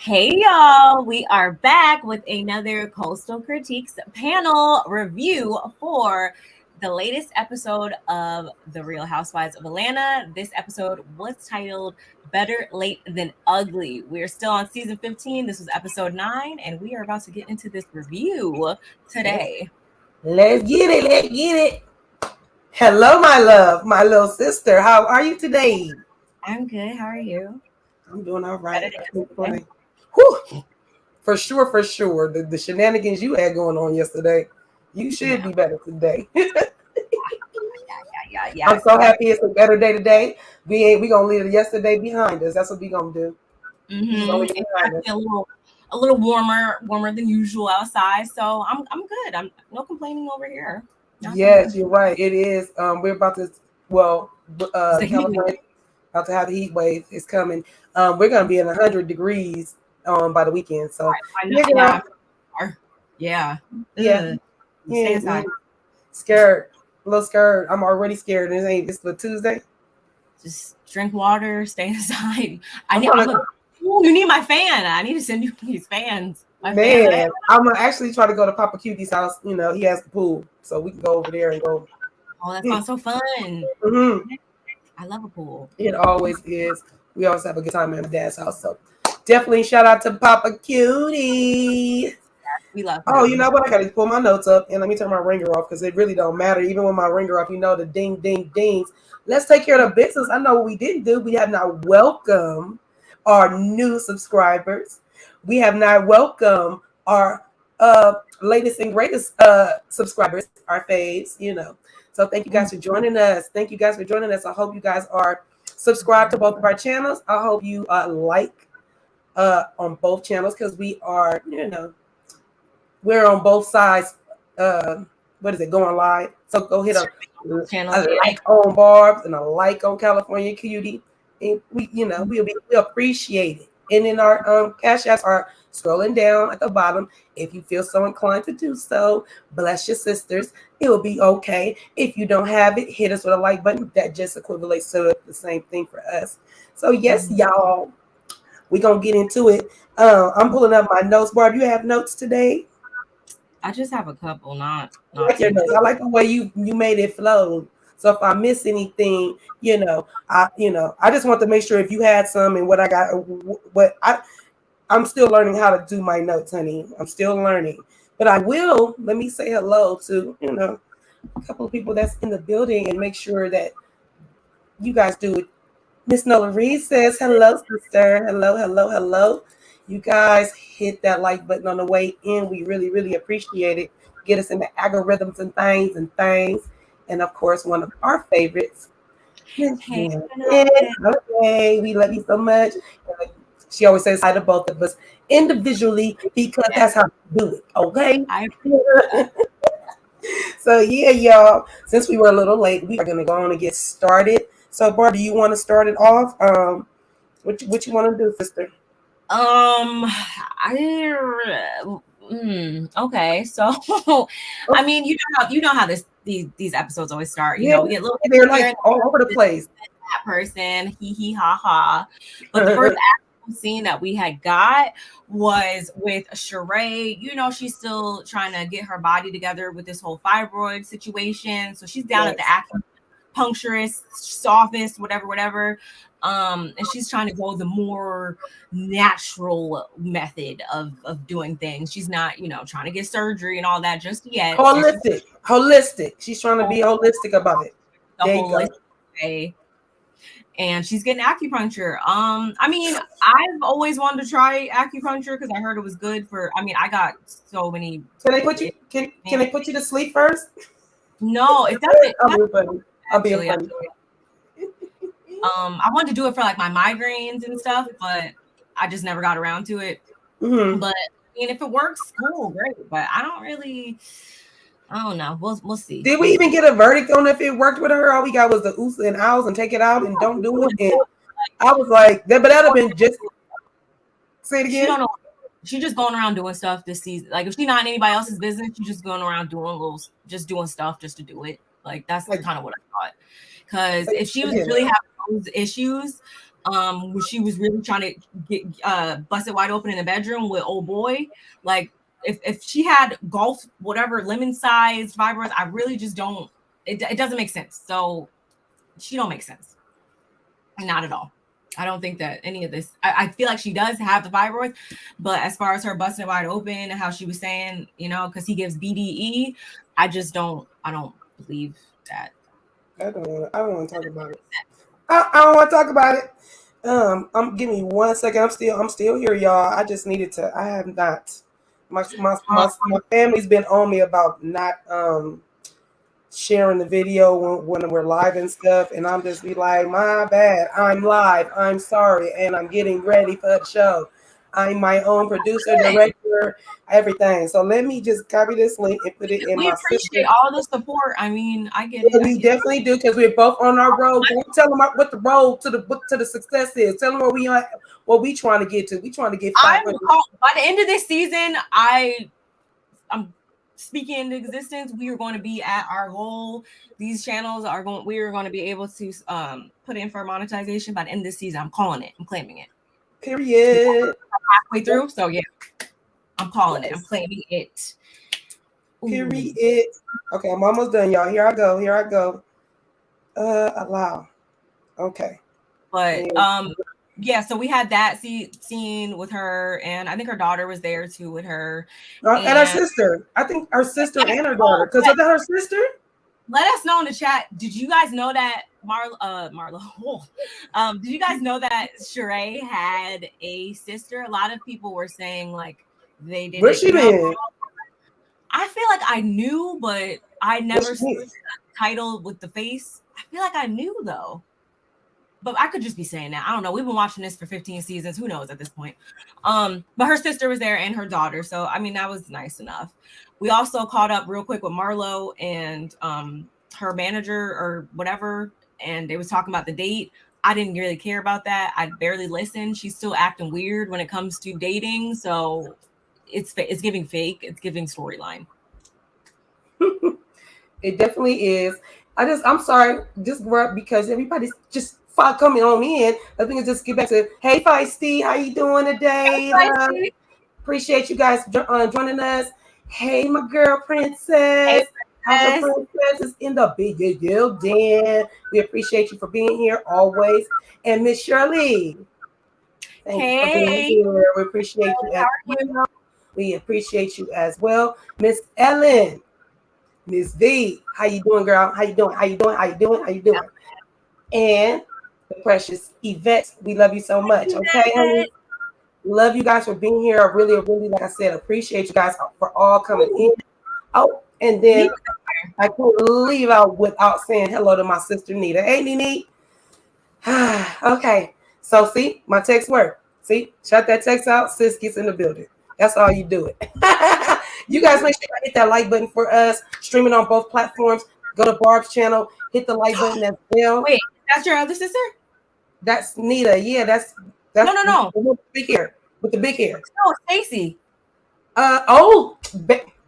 Hey y'all, we are back with another Coastal Critiques panel review for the latest episode of The Real Housewives of Atlanta. This episode was titled Better Late Than Ugly. We're still on season 15. This was episode 9, and we are about to get into this review today. Let's get it. Let's get it. Hello, my love, my little sister. How are you today? I'm good. How are you? I'm doing all right. Whew. For sure. The shenanigans you had going on yesterday, you should be better today. Yeah. I'm so happy it's a better day today. We gonna leave yesterday behind us. That's what we gonna do. It's a little warmer than usual outside. So I'm good. I'm no complaining over here. Yes, you're right. It is. We're about to. California about to have the heat wave. It's coming. We're gonna be in 100 degrees by the weekend. So yeah. Scared. A little scared. I'm already scared. It's for Tuesday. Just drink water, stay inside. You need my fan. I need to send you these fans. I'm gonna actually try to go to Papa Cutie's house. You know, he has the pool, so we can go over there and go. Oh, that sounds so fun. Mm-hmm. I love a pool. It always is. We always have a good time at my dad's house. So definitely shout out to Papa Cutie. We love him. Oh, you know what? I gotta pull my notes up and let me turn my ringer off because it really don't matter. Even with my ringer off, you know the ding, ding, dings. Let's take care of the business. I know what we didn't do. We have not welcomed our new subscribers. We have not welcomed our latest and greatest subscribers, our faves, you know. So thank you guys for joining us. I hope you guys are subscribed to both of our channels. I hope you like on both channels because we are, you know, we're on both sides. Going live? So go hit a like on Barb and a like on California Cutie. And we appreciate it. And then our cash apps are scrolling down at the bottom. If you feel so inclined to do so, bless your sisters. It will be okay. If you don't have it, hit us with a like button. That just equivalates to the same thing for us. So yes, y'all, we're gonna get into it. I'm pulling up my notes. Barb, you have notes today? I just have a couple, not your notes. I like the way you made it flow. So if I miss anything, I just want to make sure if you had some and what I got, I'm still learning how to do my notes, honey. I'm still learning, but let me say hello to, a couple of people that's in the building and make sure that you guys do it. Miss Nola Reed says, hello, sister. Hello. You guys hit that like button on the way in. We really, really appreciate it. Get us in the algorithms and things. And of course, one of our favorites. Hey, we love you so much. She always says hi to both of us individually because that's how we do it. Okay. So yeah, y'all. Since we were a little late, we are gonna go on and get started. So, Barb, do you want to start it off? What you want to do, sister? Okay. So, I mean, you know how these episodes always start. You know, we get little. They're like all over the place. That person, hee ha ha. But the first scene that we had got was with Sheree. You know, she's still trying to get her body together with this whole fibroid situation. So she's down at the acupuncturist's office, whatever. And she's trying to go the more natural method of doing things. She's not, trying to get surgery and all that just yet. Holistic. She's trying to be holistic about it. The holistic way. And she's getting acupuncture. I mean, I've always wanted to try acupuncture because I heard it was good for. I mean, I got so many. Can they put you? Can they put you to sleep first? No, it doesn't. I'll be funny. I wanted to do it for like my migraines and stuff, but I just never got around to it. Mm-hmm. But I mean, if it works, cool, great. But I don't know. We'll see. Did we even get a verdict on if it worked with her? All we got was the oohs and owls and take it out and don't do it. And I was like, but that'd have been just. Say it again. She's just going around doing stuff this season. Like if she's not in anybody else's business, she's just going around doing stuff just to do it. Like that's kind of what I thought. Because if she was really having those issues, She was really trying to get busted wide open in the bedroom with old boy. Like if she had golf, whatever, lemon-sized fibroids, I really just don't. It doesn't make sense. So she don't make sense. Not at all. I don't think that any of this. I feel like she does have the fibroids, but as far as her busting wide open and how she was saying, because he gives BDE, I just don't. I don't believe that. I don't want to talk about it. I don't want to talk about it. Give me 1 second. I'm still here, y'all. I just needed to. I have not. My family's been on me about not sharing the video when we're live and stuff, and I'm just be like, my bad, I'm live, I'm sorry, and I'm getting ready for the show. I'm my own producer, director, everything. So let me just copy this link and put it in we my appreciate system. all the support. I mean, I get it. We definitely do, because we're both on our road. Can we tell them what the road to the success is? Tell them what we trying to get to. We trying to get 500. By the end of this season, I'm speaking into existence. We are going to be at our goal. These channels we are going to be able to put in for monetization by the end of this season. I'm calling it. I'm claiming it. Period. Halfway through, so yeah, I'm calling it. I'm claiming it. Ooh. Period. Okay, I'm almost done, y'all. Here I go. Allow. Okay. But yeah, so we had that scene with her, and I think her daughter was there too with her, and her sister. I think her sister and her daughter. Because is that her sister? Let us know in the chat. Did you guys know that Marlo? Did you guys know that Sheree had a sister? A lot of people were saying like they didn't. Where's she been? I feel like I knew, but I never saw the title with the face. I feel like I knew though. But I could just be saying that. I don't know. We've been watching this for 15 seasons. Who knows at this point? But her sister was there and her daughter. So, I mean, that was nice enough. We also caught up real quick with Marlo and her manager or whatever. And they was talking about the date. I didn't really care about that. I barely listened. She's still acting weird when it comes to dating. So it's giving fake. It's giving storyline. It definitely is. I'm sorry, just because everybody's just coming on in. I think it's just get back to, hey, Feisty, how you doing today? Hey, appreciate you guys joining us. Hey, my girl, Princess. Hey, Princess is in the big building. We appreciate you for being here always. And Miss Shirley, thank you for being here. We appreciate you as well. We appreciate you as well. Miss Ellen. Miss V, how you doing, girl? How you doing? And the precious Yvette, we love you so much. Okay, honey? Love you guys for being here. I really, like I said, appreciate you guys for all coming in. Oh, and then I couldn't leave out without saying hello to my sister Nita. Hey, Nene. Okay, so see, my text worked. See, shut that text out. Sis gets in the building. That's all you do it. You guys make sure you hit that like button for us. Streaming on both platforms. Go to Barb's channel. Hit the like button as well. Wait, that's your other sister? That's Nita. Yeah, that's no. With the big hair. With the big hair. No, Stacy.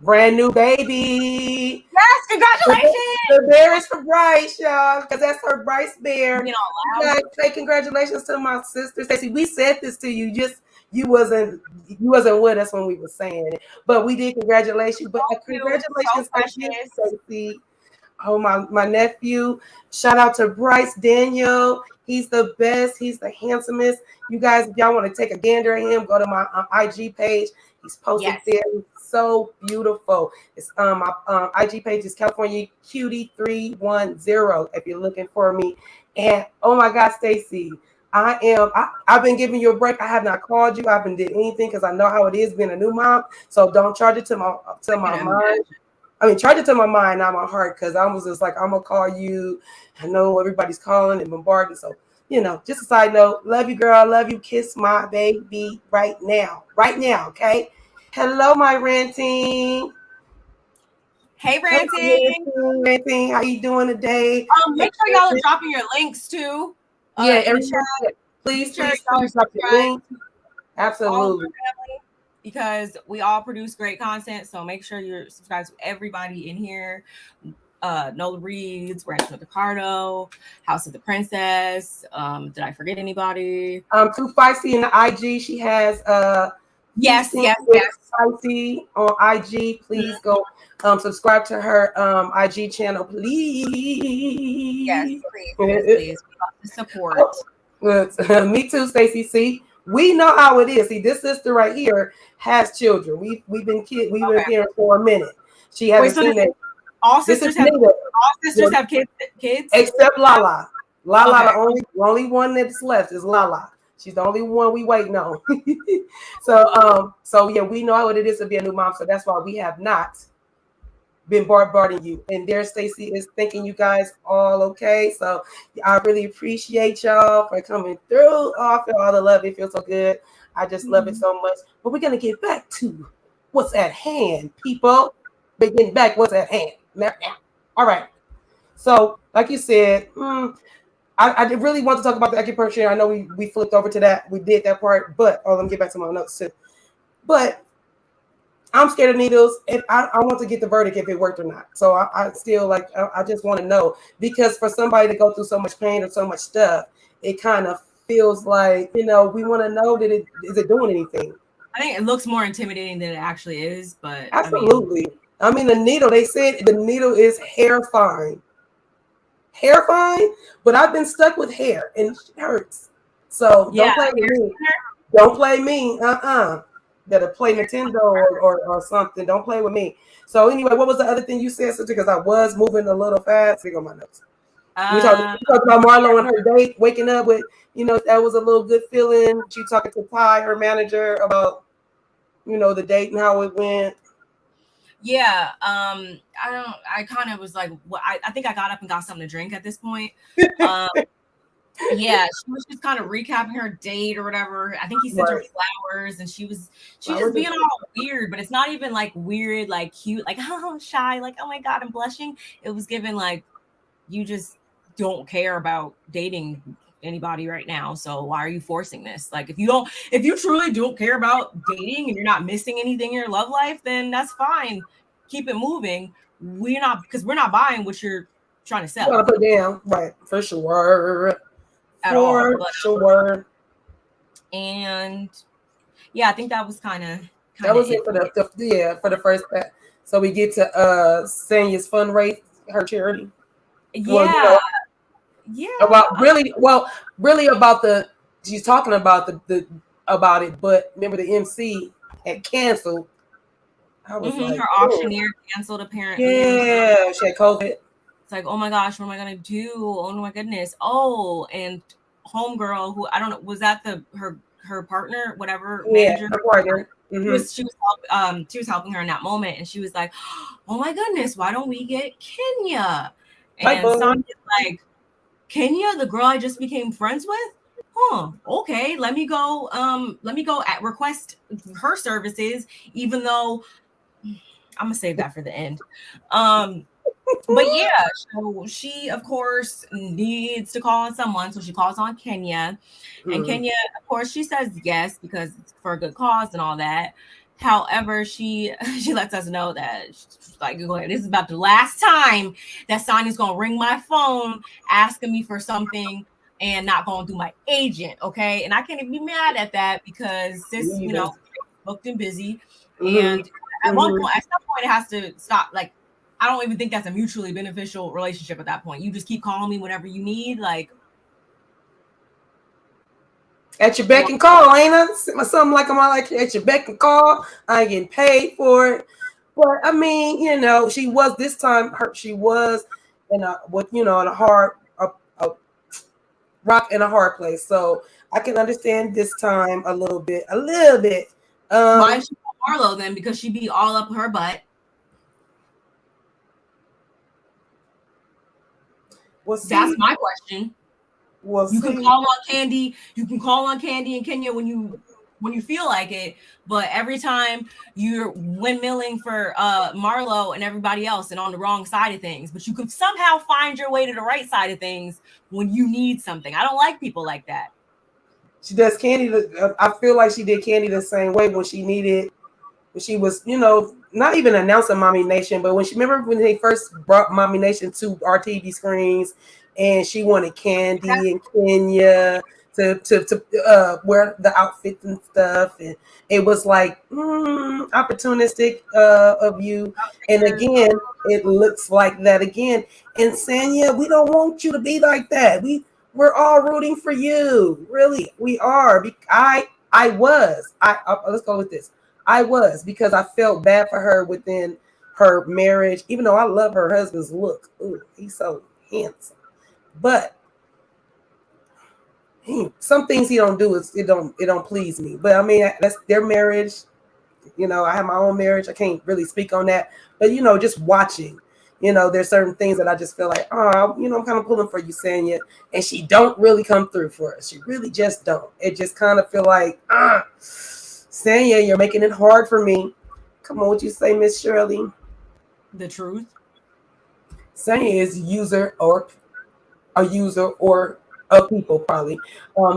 Brand new baby. Yes, congratulations. The bear is for Bryce, y'all, because that's her Bryce bear. You guys say congratulations to my sister Stacy. We said this to you, just you wasn't with us when we were saying it, but we did congratulate you. But congratulations, Stacy. Oh, my nephew. Shout out to Bryce Daniel. He's the best. He's the handsomest. You guys, if y'all want to take a gander at him, go to my IG page. He's posted there. He's so beautiful. It's my IG page is California Cutie 310 if you're looking for me. And oh my God, Stacy. I've been giving you a break. I have not called you. I haven't did anything because I know how it is being a new mom. So don't charge it to my mind. I mean, charge it to my mind, not my heart, because I was just like, I'm gonna call you. I know everybody's calling and bombarding. So, just a side note. Love you, girl. Love you. Kiss my baby right now. Okay. Hello, my ranting. Hey, ranting. How you doing today? Make sure y'all are dropping your links too. Yeah, please drop your link. Absolutely. Because we all produce great content, so make sure you're subscribed to everybody in here. Nola Reed's, Ranch with Ricardo, House of the Princess. Did I forget anybody? Too Feisty in the IG. She has Yes. Feisty on IG. Please go subscribe to her IG channel, please. Yes, please. Support. Me too, Stacey. See, we know how it is. See, this sister right here has children. We've been here for a minute. She hasn't seen it. All sisters have kids except Lala. Lala, the only one that's left is Lala. She's the only one we waiting on. So yeah, we know how it is to be a new mom. So that's why we have not been bombarding you. And there, Stacey is thinking you guys all okay. So I really appreciate y'all for coming through. Oh, I feel all the love. It feels so good. I just love it so much. But we're gonna get back to what's at hand, people. We're getting back what's at hand. Now. All right. So, like you said, I really want to talk about the acupuncture. I know we flipped over to that. We did that part, but let me get back to my notes too. But I'm scared of needles, and I want to get the verdict if it worked or not. So I still I just want to know, because for somebody to go through so much pain or so much stuff, it kind of feels like, we want to know that is it doing anything. I think it looks more intimidating than it actually is, but absolutely. I mean the needle. They said the needle is hair fine, but I've been stuck with hair and it hurts. So don't play with me. Don't play me. Better play Nintendo or something. Don't play with me. So anyway, what was the other thing you said, sister? Because I was moving a little fast. Here go my notes. We talked about Marlo and her date, waking up with, that was a little good feeling. She talking to Ty, her manager, about, the date and how it went. Yeah, I kind of was like, I think I got up and got something to drink at this point. Yeah, she was just kind of recapping her date or whatever. I think he sent her flowers, and she just being all weird, but it's not even like weird, like cute, like shy, like oh my god, I'm blushing. It was given like you just don't care about dating anybody right now, so why are you forcing this? Like if you truly don't care about dating and you're not missing anything in your love life, then that's fine. Keep it moving. We're not buying what you're trying to sell. You gotta put down, right? For sure. Sure. And yeah, I think that was kind of it for the first part. So we get to Sanya's fundraise, her charity. Yeah. About really about she's talking about about it, but remember the MC had canceled. I was like, her auctioneer canceled apparently. Yeah, she had COVID. It's like, oh my gosh, what am I gonna do? Oh my goodness. Oh, and homegirl, who I don't know, was that her partner, whatever manager? Her partner. She was helping her in that moment, and she was like, oh my goodness, why don't we get Kenya? And Sonya's like, Kenya, the girl I just became friends with? Okay, let me go request her services, even though I'm gonna save that for the end. But yeah, so she of course needs to call on someone, so she calls on Kenya, and Kenya, of course, she says yes because it's for a good cause and all that. However, she lets us know that she's like, this is about the last time that Sonya's gonna ring my phone asking me for something and not going through my agent, okay? And I can't even be mad at that because sis, booked and busy, and at some point it has to stop. Like, I don't even think that's a mutually beneficial relationship at that point. You just keep calling me whenever you need, like at your beck and call, ain't it? Something like I'm like at your beck and call. I ain't getting paid for it, but I mean, she was this time. She was in a in a hard a rock in a hard place. So I can understand this time a little bit. Why is she Marlo then? Because she be all up her butt. That's my question. You can call on Kandi. You can call on Kandi and Kenya when you feel like it, but every time you're windmilling for Marlo and everybody else and on the wrong side of things, but you can somehow find your way to the right side of things when you need something. I don't like people like that. She does Kandi. I feel like she did Kandi the same way when she needed. She was, not even announcing Mommy Nation, but remember when they first brought Mommy Nation to our TV screens, and she wanted Kandi and Kenya to wear the outfits and stuff, and it was like opportunistic of you. And again, it looks like that again. And Sanya, we don't want you to be like that. We're all rooting for you. Really, we are. I was. Let's go with this. I was, because I felt bad for her within her marriage, even though I love her husband's look. Ooh, he's so handsome. But some things he don't do, it don't please me. But I mean, that's their marriage. You know, I have my own marriage. I can't really speak on that. But you know, just watching, you know, there's certain things that I just feel like, oh, you know, I'm kind of pulling for you, Sanya, and she don't really come through for us. She really just don't. It just kind of feel like, Sanya, you're making it hard for me. Come on, what you say, Miss Shirley? The truth. Sanya is a user or a people, probably.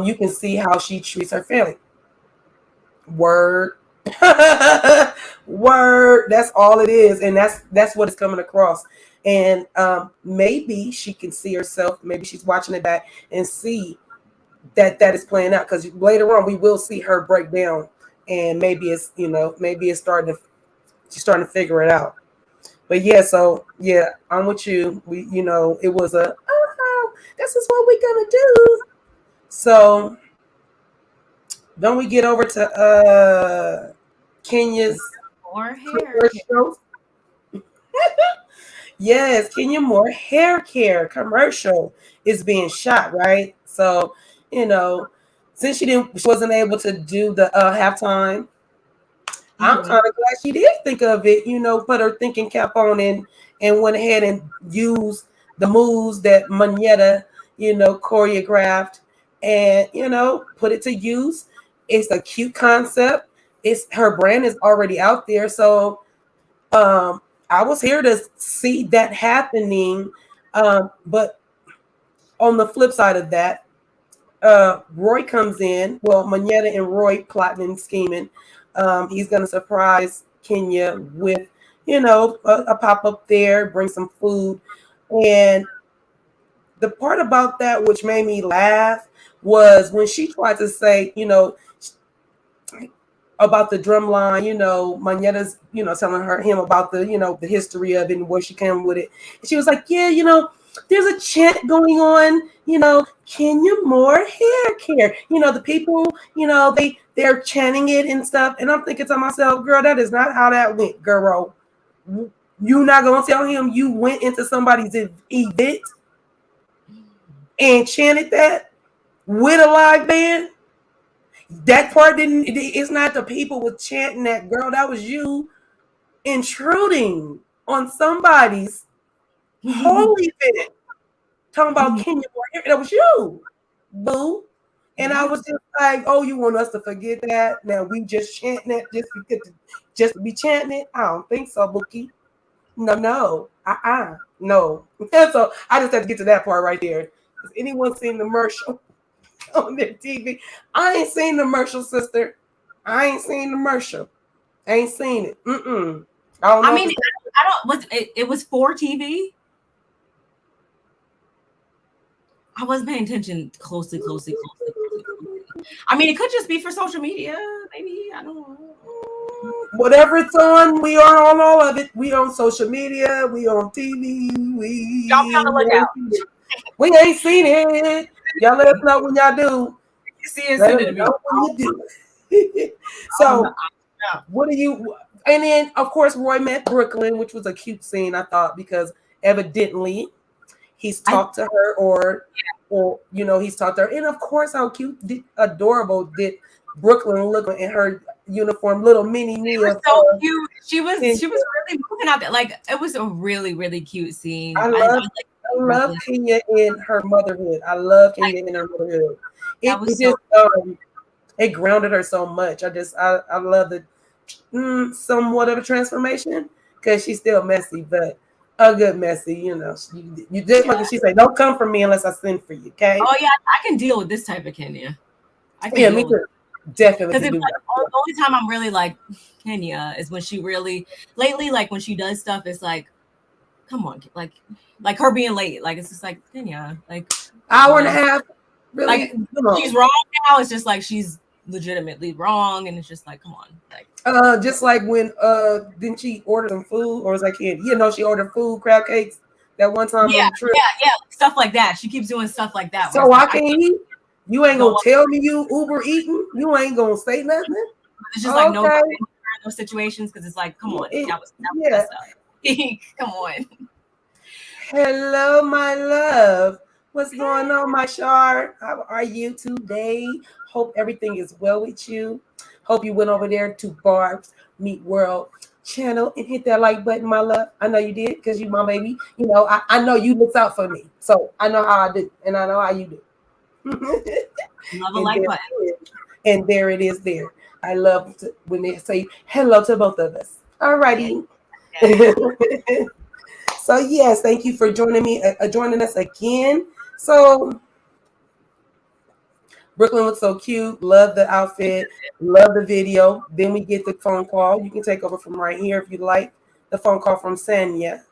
You can see how she treats her family. Word. Word. That's all it is. And that's what it's coming across. And maybe she can see herself, maybe she's watching it back and see that is playing out. Because later on we will see her break down. And maybe it's, you know, she's starting to figure it out. But yeah, so yeah, I'm with you. We, you know, it was this is what we're gonna do. So don't we get over to Kenya's more hair commercial? Yes, Kenya Moore hair care commercial is being shot, right? So, you know, since she wasn't able to do the halftime, I'm kind of glad she did think of it, you know, put her thinking cap on and went ahead and used the moves that Manetta, you know, choreographed and, you know, put it to use. It's a cute concept. Her brand is already out there. So I was here to see that happening. But on the flip side of that, Roy comes in. Well, Manetta and Roy plotting and scheming. He's going to surprise Kenya with, you know, a pop-up there, bring some food. And the part about that which made me laugh was when she tried to say, you know, about the drum line, you know, Manetta's, you know, telling him about the, you know, the history of it and where she came with it. And she was like, yeah, you know, there's a chant going on, you know, Kenya Moore hair care. You know, the people, you know, they're chanting it and stuff. And I'm thinking to myself, girl, that is not how that went, girl. You're not going to tell him you went into somebody's event and chanted that with a live band? That part it's not the people with chanting that, girl. That was you intruding on somebody's holy event. Talking about Kenya Moore. That was you, boo. And I was just like, oh, you want us to forget that? Now we just chanting it just to be chanting it? I don't think so, Bookie. No. No. So I just had to get to that part right there. Has anyone seen the commercial on their TV? I ain't seen the commercial, sister. I ain't seen the commercial. I ain't seen it. I don't know. I mean, it was for TV. I wasn't paying attention closely. I mean, it could just be for social media, maybe. I don't know. Whatever it's on, we are on all of it. We on social media, we on TV. Y'all be on the lookout. We ain't seen it. Y'all let us know when y'all do. You see it, send it to me. When you do. So, what do you? And then, of course, Roy met Brooklyn, which was a cute scene, I thought, because evidently he's talked to her, or you know, he's talked to her, and of course, how cute, adorable did Brooklyn look in her uniform, little mini me. It was so cute. She was really moving out there. Like, it was a really, really cute scene. I love Kenya in her motherhood. I love Kenya in her motherhood. It grounded her so much. I love the somewhat of a transformation, because she's still messy, but a good messy, you know. You did like she said, don't come for me unless I send for you, okay? Oh yeah, I can deal with this type of Kenya. Me too. Definitely. Because the only time I'm really like, Kenya is when she really lately, like when she does stuff, it's like, come on, like her being late, like it's just like Kenya, like hour and a half, really? Like she's wrong now. It's just like she's legitimately wrong, and it's just like, come on, like. Just like when didn't she order some food, or was that Kandi? You know, she ordered food, crab cakes that one time on the trip. Yeah, stuff like that. She keeps doing stuff like that. So I can't eat. You ain't gonna tell me you Uber eating. You ain't gonna say nothing. It's just like no in those situations because it's like, come on, that was messed up. Come on. Hello, my love. What's going on, my Shar? How are you today? Hope everything is well with you. Hope you went over there to Barb's Meet World channel and hit that like button, my love. I know you did because you my baby. You know, I know you look out for me. So I know how I do, and I know how you do. Love a like button. And there it is there. I love when they say hello to both of us. All righty. So yes, thank you for joining us again. So Brooklyn looks so cute. Love the outfit. Love the video. Then we get the phone call. You can take over from right here if you like. The phone call from Sanya.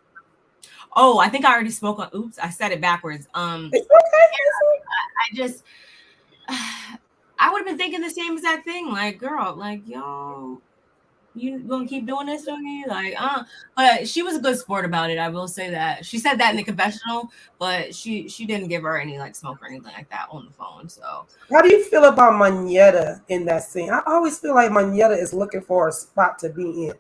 Oh, I think I already spoke on. Oops, I said it backwards. It's okay. I just, I would have been thinking the same exact thing. Like, girl, like, yo, you gonna keep doing this to me? Like, but she was a good sport about it. I will say that. She said that in the confessional, but she didn't give her any like smoke or anything like that on the phone. So how do you feel about Manetta in that scene? I always feel like Manetta is looking for a spot to be in.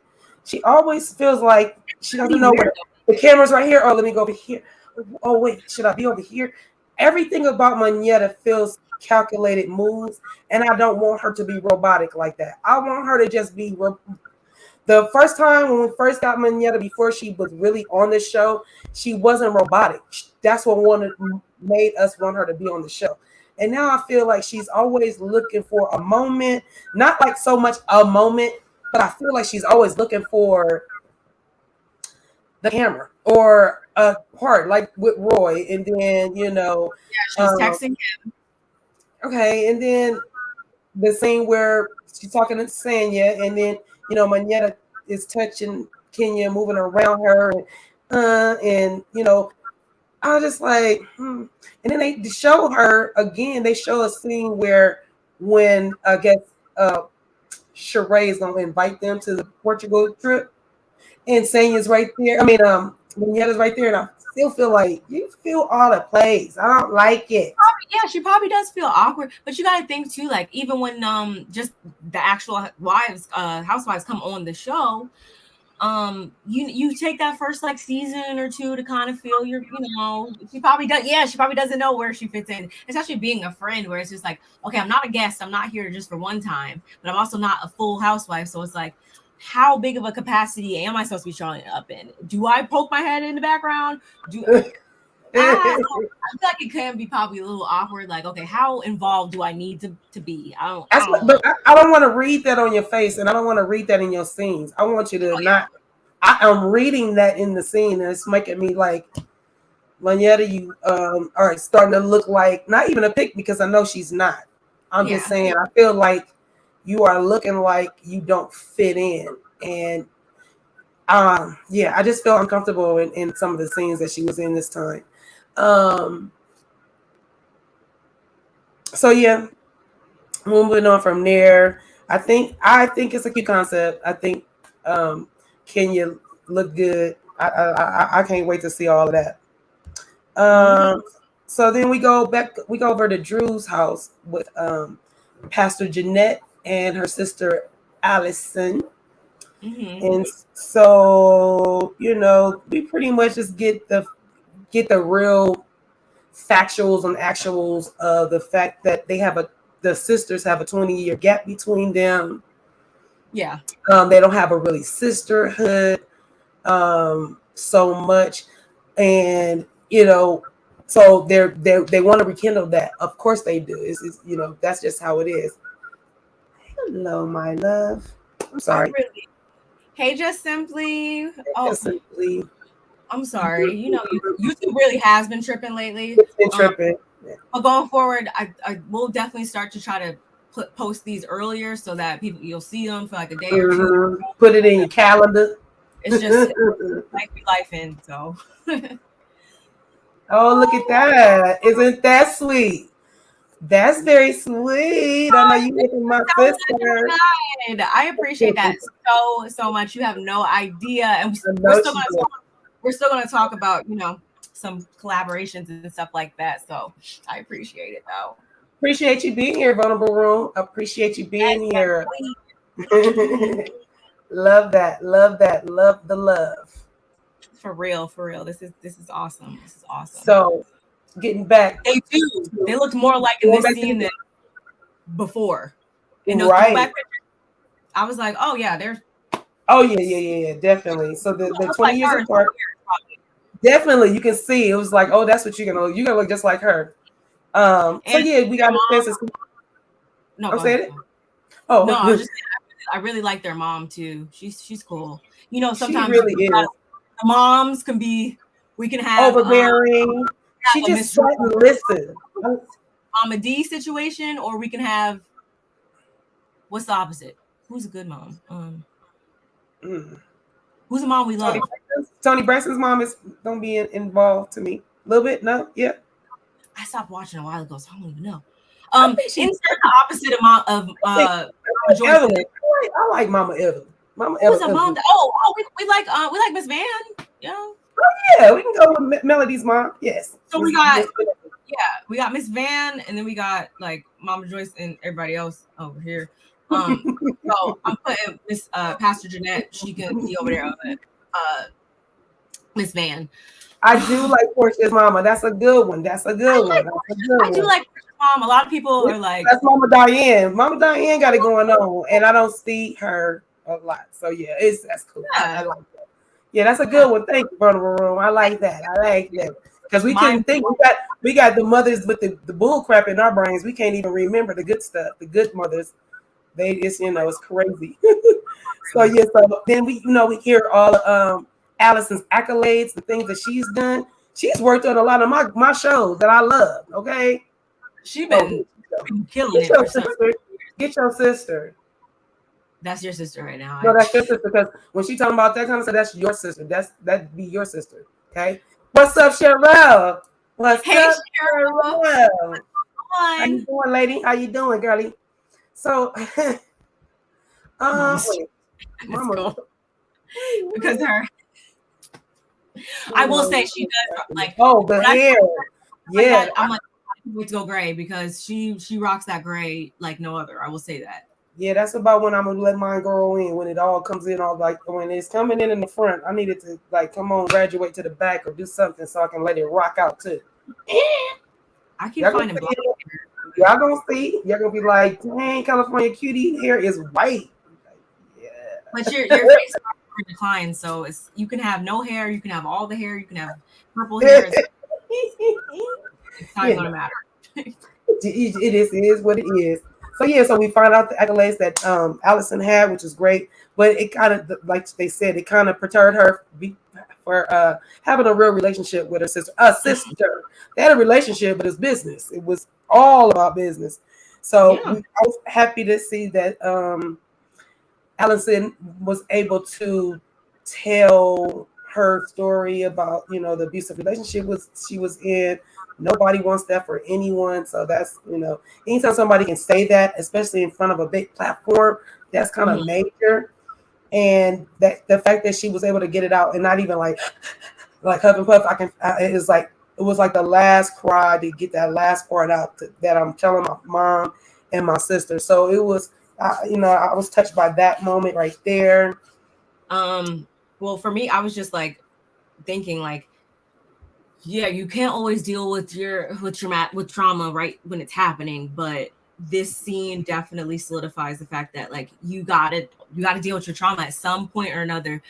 She always feels like she doesn't know where the camera's right here. Oh, let me go over here. Oh, wait, should I be over here? Everything about Manetta feels calculated moves, and I don't want her to be robotic like that. I want her to just be the first time when we first got Manetta, before she was really on the show, she wasn't robotic. That's what made us want her to be on the show. And now I feel like she's always looking for a moment, not like so much a moment, but I feel like she's always looking for the camera or a part, like with Roy. And then, you know. Yeah, she's texting him. Okay, and then the scene where she's talking to Sanya, and then, you know, Manetta is touching Kenya, moving around her, and you know, I was just like, And then they show her again. They show a scene where when I guess Sheree is gonna invite them to the Portugal trip, and Sanya's right there. I mean, Manetta's right there, and I still feel like you feel all the plays. I don't like it. Yeah, she probably does feel awkward, but you got to think too, like even when just the actual housewives come on the show, you take that first like season or two to kind of feel you know, she probably doesn't know where she fits in, especially being a friend, where it's just like, okay, I'm not a guest, I'm not here just for one time, but I'm also not a full housewife, so it's like, how big of a capacity am I supposed to be showing up in? Do I poke my head in the background? I feel like it can be probably a little awkward. Like, okay, how involved do I need to be? I don't want to read that on your face, and I don't want to read that in your scenes. I want you to not. I'm reading that in the scene, and it's making me like, Manetta, you are starting to look like not even a pick, because I know she's not. I'm just saying, I feel like you are looking like you don't fit in, and I just feel uncomfortable in some of the scenes that she was in this time. So yeah, moving on from there, I think it's a cute concept. I think Kenya looked good. I can't wait to see all of that. So then we go over to Drew's house with Pastor Jeanette and her sister Allison. And so, you know, we pretty much just get the real factuals and actuals of the fact that the sisters have a 20-year gap between them. Yeah. They don't have a really sisterhood so much, and you know, so they want to rekindle that. Of course they do. It's you know, that's just how it is. Hello, my love. I'm sorry. Hey, Just Simply. Just Simply. I'm sorry. You know, YouTube really has been tripping lately. It's been tripping. But going forward, I will definitely start to try to post these earlier so that you'll see them for like a day or two. Put it in your calendar. It's just life in. So. Oh, look at that! Isn't that sweet? That's very sweet. I know you with my sister. I appreciate that so much. You have no idea, and we're still gonna talk about some collaborations and stuff like that. So I appreciate it though. Appreciate you being here, Vulnerable Room. Appreciate you being here. Love that. Love that. Love the love. For real. This is awesome. This is awesome. So, getting back, they looked more like in this scene than before. In those right. pictures, I was like, oh yeah, there's. Oh yeah, definitely. So the 20 years apart, definitely you can see it was like, oh, that's what you're gonna look. You're gonna look just like her. So yeah, we got the senses. No, I said it. Oh no, I was just saying, I really like their mom too. She's cool. Sometimes she really is. The moms can be. We can have overbearing. She just sat and listened. Mama D situation, or we can have. What's the opposite? Who's a good mom? Who's a mom we love? Toni Braxton's mom is gonna be involved to me a little bit. No, yeah. I stopped watching a while ago, so I don't even know. Instead the opposite of Evelyn. I like Mama Evelyn. Mama Who's Evelyn. A mom? Oh, we like Miss Van. Yeah. Oh yeah, we can go with Melody's mom. Yes. So we got Miss Van, and then we got like Mama Joyce and everybody else over here. So I'm putting Miss Pastor Jeanette. She can be over there. Miss Van. I do like Portia's mama. That's a good one. I do like Portia's mom. A lot of people are like, that's Mama Diane. Mama Diane got it going on, and I don't see her a lot. So yeah, that's cool. I like that. Yeah, that's a good one. Thank you, Vulnerable Room. I like that. Because we couldn't think. We got the mothers with the bull crap in our brains. We can't even remember the good stuff. The good mothers. They just, it's crazy. So then we hear all of Allison's accolades, the things that she's done. She's worked on a lot of my shows that I love. Okay, she's been killing it. Get your sister. That's your sister right now. No, that's your sister, because when she talking about that kind of stuff, that's your sister. That'd be your sister. Okay. What's up, Cheryl? What's up, Cheryl? How you doing, lady? How you doing, girlie? So, Mama. Because I will say she does like. Oh, the hair. Yeah, I'm like, to go gray because she rocks that gray like no other. I will say that. Yeah, that's about when I'm gonna let mine grow in. When it all comes in, all like when it's coming in the front, I need it to like come on, graduate to the back or do something so I can let it rock out too. I keep finding black hair. Y'all gonna see. Y'all gonna be like, dang, California cutie hair is white. Yeah. But your face declines, so you can have no hair, you can have all the hair, you can have purple hair. It's not gonna matter. It is what it is. So yeah, so we find out the accolades that Allison had, which is great, but it kind of, like they said, it kind of perturbed her for having a real relationship with her sister. They had a relationship, but it's business. It was all about business. So I was happy to see that Allison was able to tell her story about the abusive relationship she was in. Nobody wants that for anyone. So that's, anytime somebody can say that, especially in front of a big platform, that's kind of major. And that the fact that she was able to get it out and not even like huff and puff, it was like the last cry to get that last part out that I'm telling my mom and my sister. So it was, I was touched by that moment right there. Well, for me, I was just like thinking like, yeah, you can't always deal with trauma right when it's happening, but this scene definitely solidifies the fact that like you gotta deal with your trauma at some point or another.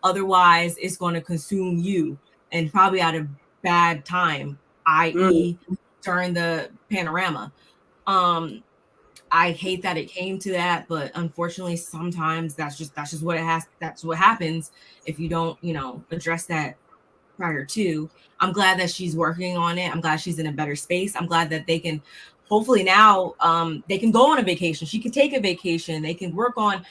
Otherwise, it's going to consume you, and probably at a bad time, i.e., during the panorama. I hate that it came to that, but unfortunately, sometimes that's just what it has. That's what happens if you don't, address that prior to. I'm glad that she's working on it. I'm glad she's in a better space. I'm glad that they can hopefully now they can go on a vacation. She can take a vacation. They can work on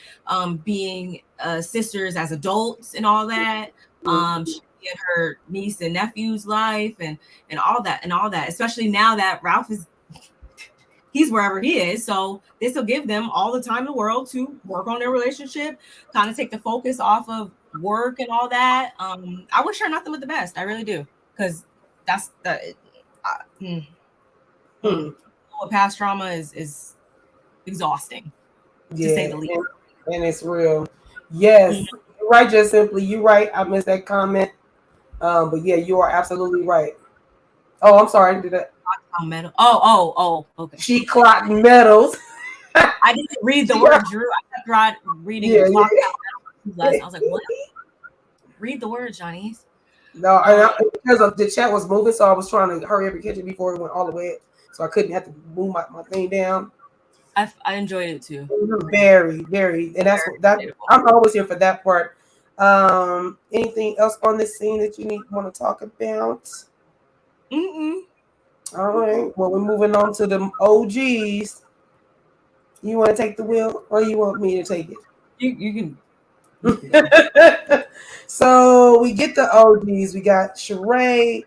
being sisters as adults and all that. She can get her niece and nephew's life and all that and all that. Especially now that Ralph he's wherever he is. So this will give them all the time in the world to work on their relationship, kind of take the focus off of work and all that. I wish her nothing but the best. I really do, because that's the. Past trauma is exhausting, to say the least. And it's real. Yes, you're right. Just simply, you're right. I missed that comment. But yeah, you are absolutely right. Oh, I'm sorry. Did that? Metal. Oh, okay. She clocked medals. I didn't read the word, Drew. I tried reading clocked medals. I was like, what? Read the word, Johnny. No, because of the chat was moving, so I was trying to hurry up and catch it before it went all the way. So I couldn't have to move my thing down. I enjoyed it too. Very, very, and that's that. I'm always here for that part. Anything else on this scene that you want to talk about? All right. Well, we're moving on to the OGs. You want to take the wheel, or you want me to take it? You can. So we get the OGs. We got Sheree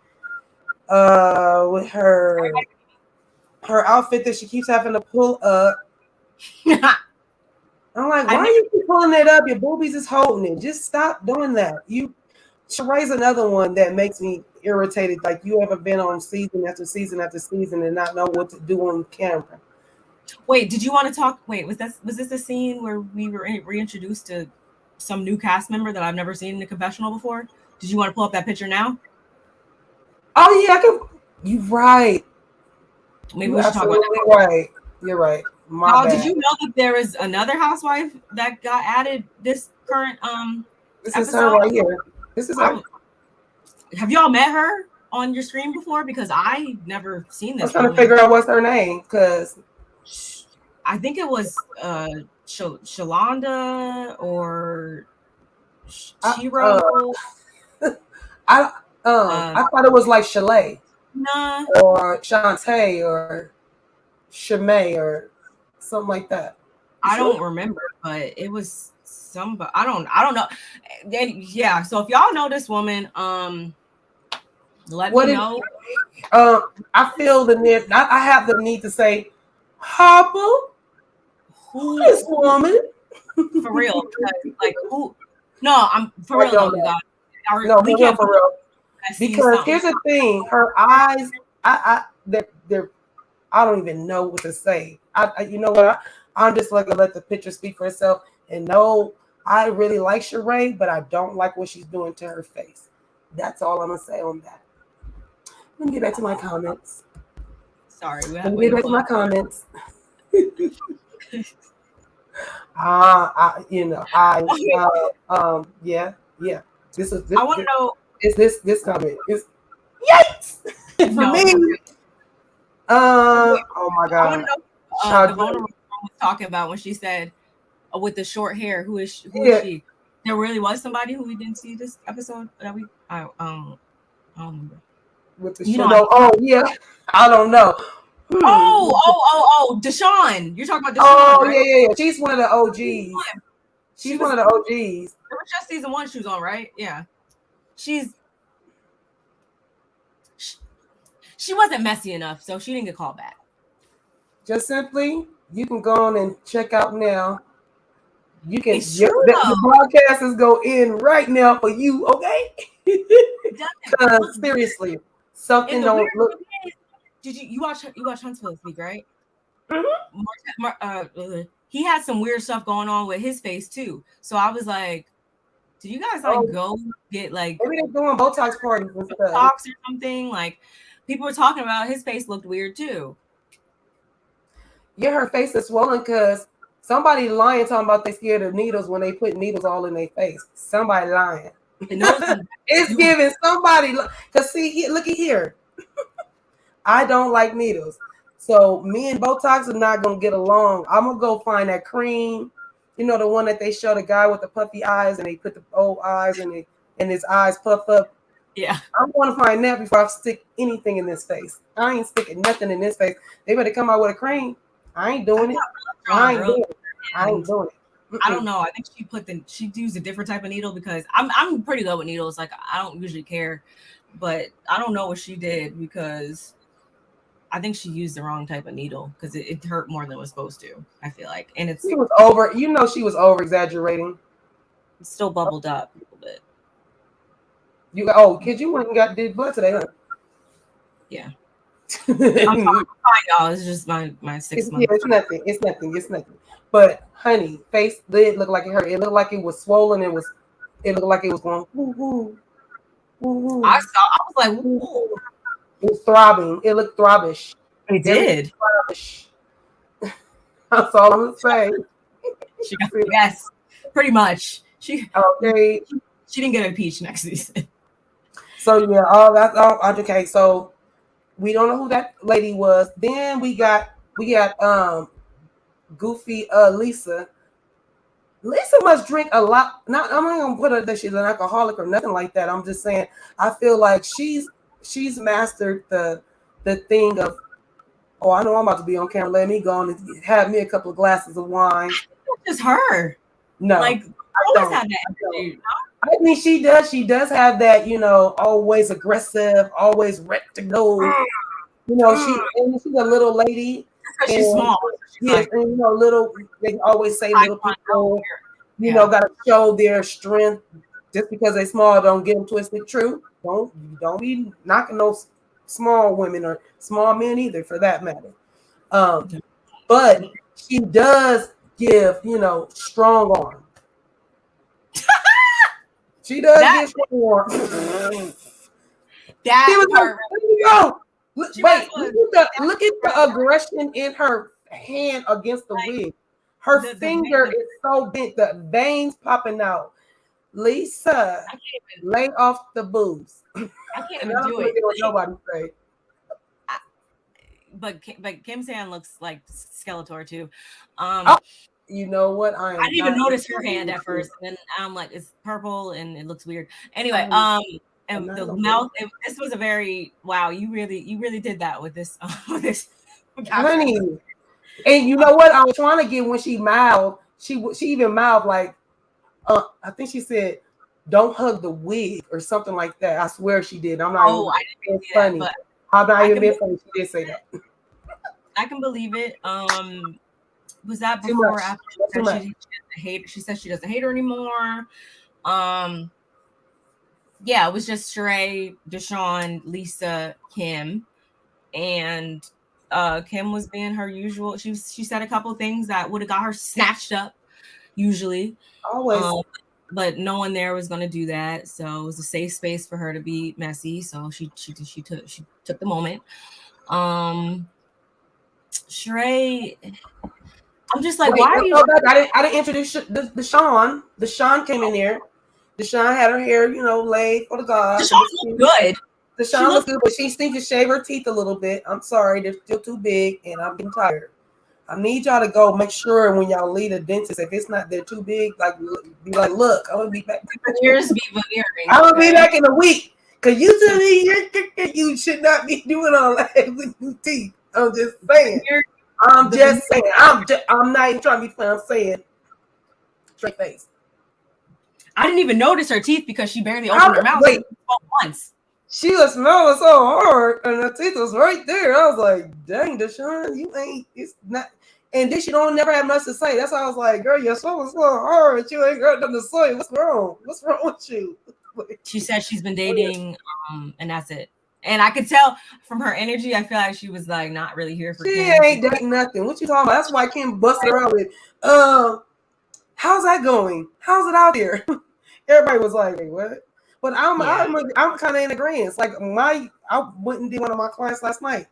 with her outfit that she keeps having to pull up. I'm like, why are you keep pulling it up? Your boobies is holding it. Just stop doing that. Sheree's another one that makes me irritated. Like, you ever been on season after season after season and not know what to do on camera? Wait, did you want to talk? Wait, was this a scene where we were reintroduced to some new cast member that I've never seen in the confessional before? Did you want to pull up that picture now? Oh yeah, I can. You're right. Maybe we should talk about that. Right. You're right. My bad. Did you know that there is another housewife that got added this current This episode? is her right here. This is her. Have y'all met her on your stream before? Because I never seen this. I'm trying to figure out what's her name, because I think it was Shalonda or Shiro. I thought it was like Chalet. Nah. Or Shantae or Shemay or something like that. I don't remember, but it was somebody. I don't know. Yeah. So if y'all know this woman, let me know. I feel the need. I have the need to say, Harper, who is this woman? For real, like who? No, I'm for real. No, we can't for real. Because here's the thing, her eyes, they're I don't even know what to say. You know what? I'm just like, let the picture speak for itself. And no, I really like Sheree, but I don't like what she's doing to her face. That's all I'm gonna say on that. Let me get back to my comments. Sorry, let me get back to my comments. Yeah. This. I want to know. Is this comment? Is yikes for me? Oh my God! I want to know the vulnerable was talking about when she said with the short hair. Who is she? There really was somebody who we didn't see this episode that we. I don't remember. With the I don't know. Oh, Deshawn. You're talking about Deshawn. Oh, right? yeah. She's one of the OGs. She's one of the OGs. It was just season 1 she was on, right? Yeah. She wasn't messy enough, so she didn't get called back. Just simply, you can go on and check out now. You can. The broadcast is go in right now for you, okay? Seriously, something don't look. Did you watch Huntsville this week, right? Mm-hmm. He had some weird stuff going on with his face too. So I was like, did you guys go get like maybe they're doing Botox parties and stuff or something? Like people were talking about his face looked weird too. Yeah, her face is swollen because somebody lying talking about they scared of needles when they put needles all in their face. Somebody lying. It's giving somebody because see, look at here. I don't like needles. So me and Botox are not gonna get along. I'm gonna go find that cream. You know, the one that they show the guy with the puffy eyes and they put the old eyes and his eyes puff up. Yeah. I'm going to find that before I stick anything in this face. I ain't sticking nothing in this face. They better come out with a cream. I ain't doing it. I ain't doing it. I ain't doing it. I don't know. I think she used a different type of needle because I'm pretty good with needles. Like I don't usually care, but I don't know what she did because I think she used the wrong type of needle because it hurt more than it was supposed to. I feel like, and She was over. You know, she was over exaggerating. Still bubbled up a little bit. Kid, you went and did blood today, huh? Yeah. I'm fine, y'all. It's just my 6 months. Yeah, it's nothing. But honey, face lid looked like it hurt. It looked like it was swollen. It looked like it was going woo woo woo. I was like, woo. It was throbbing. It looked throbbish. It did. Throbbish. That's all I'm gonna say. She got yes, pretty much. She didn't get impeached next season. So yeah, all that's all okay. So we don't know who that lady was. Then we got goofy Lisa. Lisa must drink a lot. I'm not gonna put her that she's an alcoholic or nothing like that. I'm just saying I feel like she's mastered the thing of, oh, I know I'm about to be on camera. Let me go and have me a couple of glasses of wine. Just her. No, like I always have that. I mean, she does. She does have that, always aggressive, always ready to go. She's a little lady. Because she's small. Yes, and little. They always say little people, got to show their strength. Just because they're small, don't get them twisted. True. Don't be knocking those small women or small men either, for that matter. But she does give, strong arm. She does get strong arm. Look at the aggression in her hand against the wig. Her finger is so bent, the veins popping out. Lisa, lay off the booze. I can't even do it. Nobody say. But Kim San looks like Skeletor too. You know what? I didn't even notice her hand at first, and I'm like, it's purple and it looks weird. Anyway, and the mouth. This was a very wow. You really did that with this. With this. Honey, and you know what? I was trying to get when she mouthed. She even mouthed like, I think she said, "Don't hug the wig" or something like that. I swear she did. I'm not. Oh, I didn't see funny. That, I'm not even being funny. She did say that. I can believe it. Was that before or after she said she doesn't hate her anymore? Yeah, it was just Sheree, Deshawn, Lisa, Kim, and Kim was being her usual. She said a couple things that would have got her snatched up, usually. Always. But no one there was going to do that, so it was a safe space for her to be messy. So she took the moment. Sheree, I'm just like, why are you? I didn't introduce Deshawn. Deshawn came in there. Deshawn had her hair, laid for the god. Deshawn looked good. Deshawn looked good, but she needs to shave her teeth a little bit. I'm sorry, they're still too big, and I'm getting tired. I need y'all to go make sure when y'all leave the dentist, if it's not they're too big, like be like, look, I'm gonna be back. I'm gonna be back in a week. Cause you should not be doing all that with new teeth. I'm just saying. I'm not even trying to be funny. I'm saying straight face. I didn't even notice her teeth because she barely opened her mouth once. She was smelling so hard, and her teeth was right there. I was like, "Dang, Deshawn, you ain't. It's not." And then she don't never have much to say. That's why I was like, "Girl, you're so hard. You ain't got nothing to say. What's wrong? What's wrong with you?" She said she's been dating, and that's it. And I could tell from her energy, I feel like she was like not really here for. She ain't dating nothing. What you talking about? That's why Kim busted around with, how's that going? How's it out there? Everybody was like, "Hey, what?" But I'm kind of in agreement. Like I went and did one of my clients last night,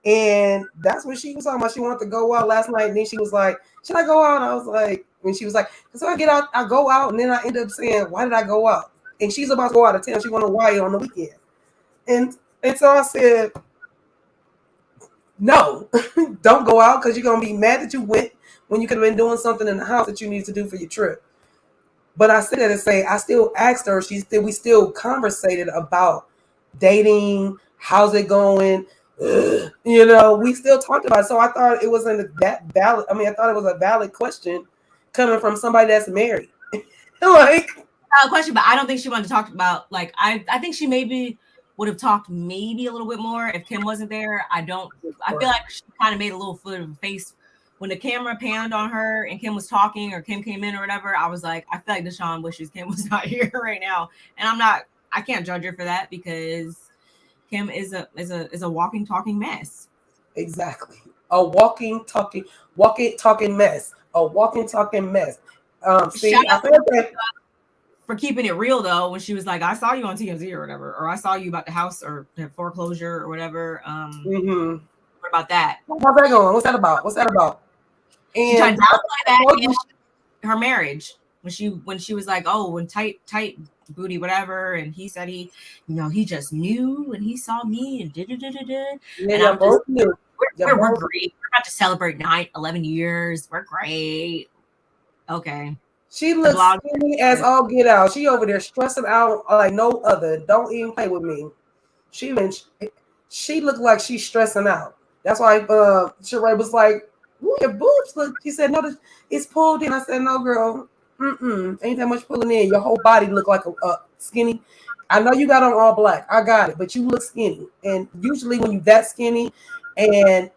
and that's what she was talking about. She wanted to go out last night, and then she was like, "Should I go out?" And I was like, when she was like, "So I get out, I go out," and then I end up saying, "Why did I go out?" And she's about to go out of town. She went to Hawaii on the weekend, and so I said, "No, don't go out because you're gonna be mad that you went when you could have been doing something in the house that you need to do for your trip." But I said that to say I still asked her. We still conversated about dating. How's it going? Ugh. You know, we still talked about it. So I thought it wasn't that valid. I mean, I thought it was a valid question coming from somebody that's married. Like, question, but I don't think she wanted to talk about, like, I think she maybe would have talked maybe a little bit more if Kim wasn't there. I feel like she kind of made a little foot of a face when the camera panned on her and Kim was talking, or Kim came in or whatever. I was like, I feel like Deshaun wishes Kim was not here right now. And I can't judge her for that, because Kim is a walking, talking mess. Exactly. A walking, talking mess. A walking, talking mess. See, Shout I out feel like for keeping it real though, when she was like, I saw you on TMZ or whatever, or I saw you about the house or the foreclosure or whatever. What about that? How's that going? What's that about? And she tried to downplay that in her marriage when she was like, oh, when tight booty whatever, and he said he just knew and he saw me and and I'm just, we're great. We're about to celebrate 11 years. We're great. Okay. She looks skinny as all get out. She over there stressing out like no other. Don't even play with me. She looked like she's stressing out. That's why Sheree was like, ooh, your boobs look. She said, no, it's pulled in. I said, no, girl. Ain't that much pulling in. Your whole body look like a skinny. I know you got on all black. I got it. But you look skinny. And usually when you that skinny and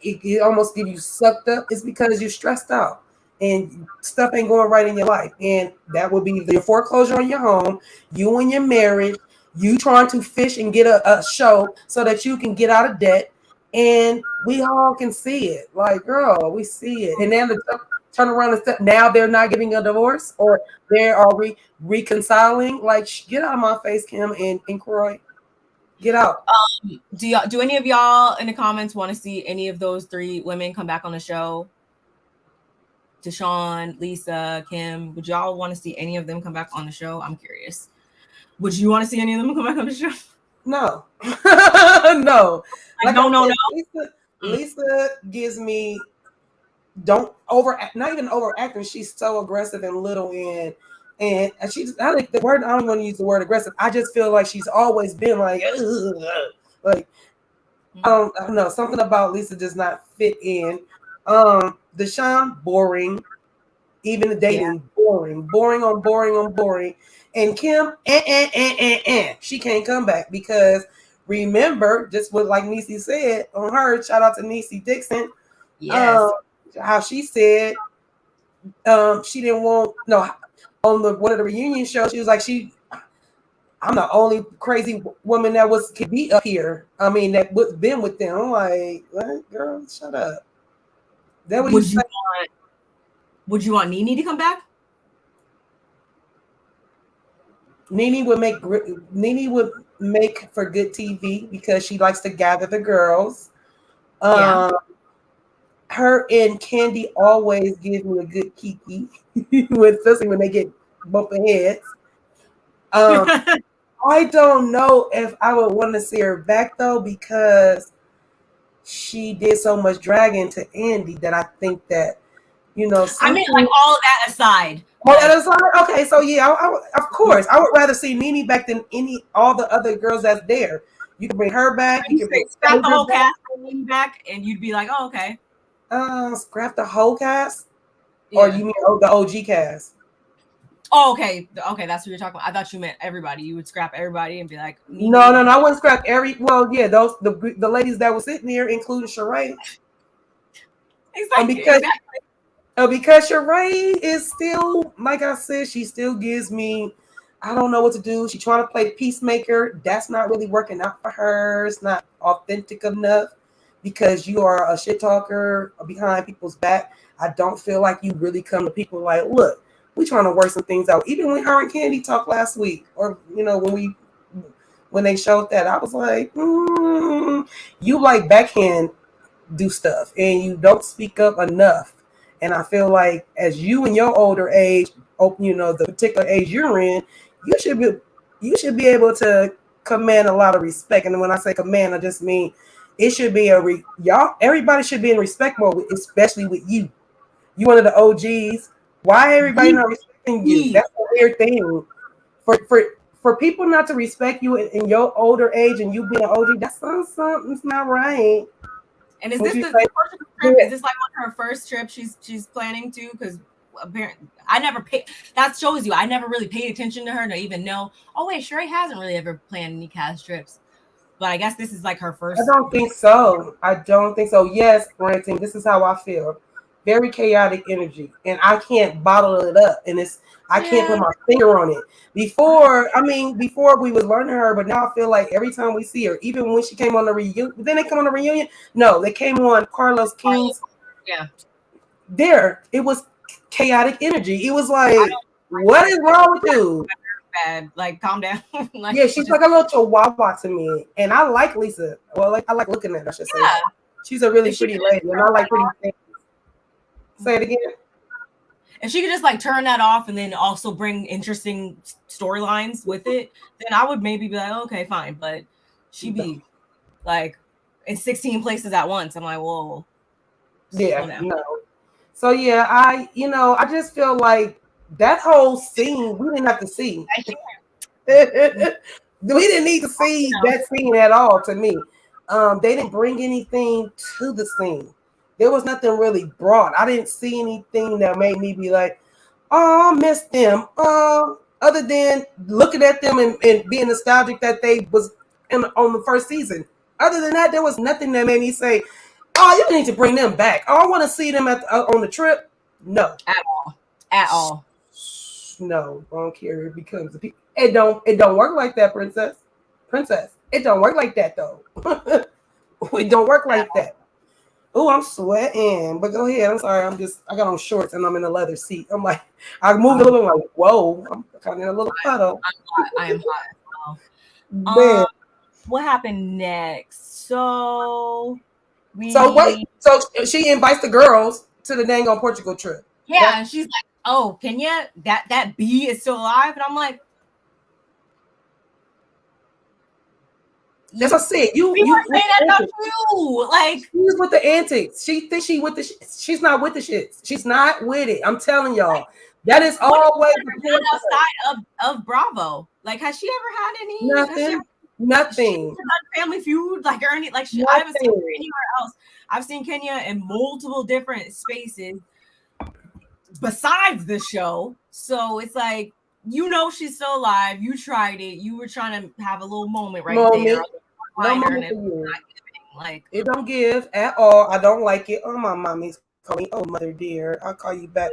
it almost get you sucked up, it's because you're stressed out and stuff ain't going right in your life. And that would be your foreclosure on your home, you and your marriage, you trying to fish and get a show so that you can get out of debt. And we all can see it. Like, girl, we see it. And then the turn around and step. Now they're not getting a divorce, or they are reconciling. Like, get out of my face, Kim and Croy. Get out. Do any of y'all in the comments want to see any of those three women come back on the show? Deshaun, Lisa, Kim, would y'all want to see any of them come back on the show? I'm curious. Would you want to see any of them come back on the show? No. No. Like, no. Lisa gives me not even overacting. She's so aggressive and little and she's, I think the word, I don't want to use the word aggressive. I just feel like she's always been like I don't know. Something about Lisa does not fit in. Deshaun, boring. Even the dating, boring on boring. And Kim, she can't come back because remember, just what like Niecy said on her, shout out to Niecy Dixon. Yes. How she said she didn't want on one of the reunion shows, she was like, I'm the only crazy woman that could be up here. I mean, that was been with them. I'm like, what, girl, shut up. That what would you want Nene to come back? Nene would make for good TV because she likes to gather the girls. Her and Kandi always give me a good kiki, especially when they get bumping heads. I don't know if I would want to see her back though, because she did so much dragging to Andy that I think that, I mean, like, all of that aside. Okay, so yeah, of course, I would rather see Nene back than all the other girls that's there. You can bring her back. You can bring scrap the whole cast back, and you'd be like, oh, okay. Scrap the whole cast, or you mean the OG cast? Oh, okay, that's what you're talking about. I thought you meant everybody. You would scrap everybody and be like, No, I wouldn't scrap those the ladies that were sitting there, including Sheree. Exactly. Because Sheree is still, like I said, she still gives me, I don't know what to do. She's trying to play peacemaker. That's not really working out for her. It's not authentic enough because you are a shit talker behind people's back. I don't feel like you really come to people like, look, we're trying to work some things out. Even when her and Kandi talked last week, or when they showed that, I was like, you like backhand do stuff and you don't speak up enough. And I feel like as you in your older age, the particular age you're in, you should be able to command a lot of respect. And when I say command, I just mean it should be everybody should be in respect mode, especially with you. You one of the OGs. Why everybody not respecting you. That's a weird thing. For people not to respect you in your older age and you being an OG, that's something's not right. And is this the first trip? Is this like on her first trip she's planning to? Because apparently I never paid. That shows you I never really paid attention to her to even know. Oh wait, Sheree hasn't really ever planned any cast trips. But I guess this is like her first. I don't think so. Yes, Ranting, this is how I feel. Very chaotic energy. And I can't bottle it up. And I can't put my finger on it. Before we was learning her, but now I feel like every time we see her, even when she came on the reunion, then they come on the reunion. No, they came on Carlos King's. Yeah. There, it was chaotic energy. It was like, what is wrong with you? Bad, like calm down. Like, yeah, she's like a little chihuahua to me, and I like Lisa. Well, I like looking at her. I should say, she's a really pretty lady, and I like pretty things. Say it again. If she could just like turn that off and then also bring interesting storylines with it, then I would maybe be like, okay, fine. But she be like in 16 places at once. I'm like, whoa. Yeah, no. So yeah, I just feel like that whole scene we didn't have to see. We didn't need to see that scene at all. To me, they didn't bring anything to the scene. There was nothing really brought. I didn't see anything that made me be like, "Oh, I miss them." Other than looking at them and being nostalgic that they was on the first season. Other than that, there was nothing that made me say, "Oh, you need to bring them back." Oh, I want to see them on the trip. No, at all. No, I don't care. It becomes it don't work like that, princess. It don't work like that though. It don't work like that. Oh, I'm sweating. But go ahead. I'm sorry. I got on shorts and I'm in a leather seat. I'm like, I moved a little bit. I'm like, whoa. I'm kind of in a little puddle. I am hot as well. What happened next? So she invites the girls to the dang on Portugal trip. Yeah, and she's like, "Oh, Kenya, that bee is still alive," and I'm like, "That's what I said. You saying that about you, like she's with the antics. She thinks she's not with the shits. She's not with it. I'm telling y'all, that is always outside of Bravo. Like, has she ever had any nothing? Family Feud, like or any like I haven't seen her anywhere else. I've seen Kenya in multiple different spaces besides the show, so it's like she's still alive. You tried it. You were trying to have a little moment there. No moment for you. Like it don't give at all. I don't like it. Oh, my mommy's calling me. Oh, mother dear, I'll call you back.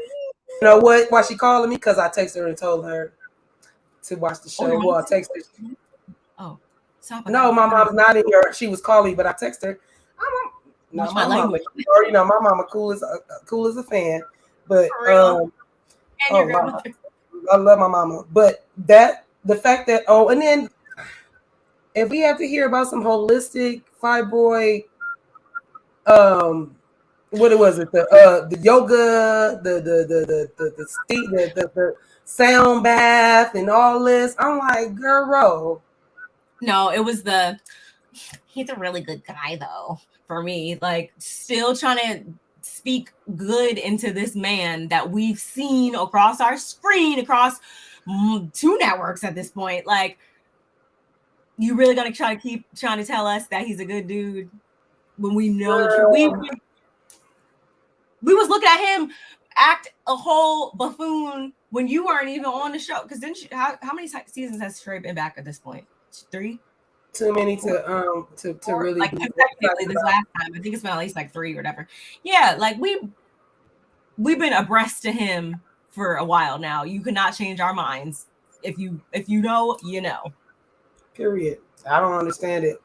You know what? Why she calling me? Because I texted her and told her to watch the show. Well, I texted her. Oh, stop. No, my mom's not in here. She was calling, but I texted her. My mama, my mama cool as a fan. But I love my mama. But the fact that and then if we have to hear about some holistic fibroid, what was it? The yoga, the sound bath, and all this. I'm like, girl. No, it was he's a really good guy though. For me, like still trying to speak good into this man that we've seen across our screen, across 2 networks at this point. Like, you really gonna try to keep trying to tell us that he's a good dude when we know the truth? We was looking at him act a whole buffoon when you weren't even on the show. Because then how many seasons has Sheree been back at this point? 3? Too many to really like technically this last time. I think it's been at least like 3 or whatever. Yeah, like we've been abreast to him for a while now. You cannot change our minds. If you know, you know. Period. I don't understand it.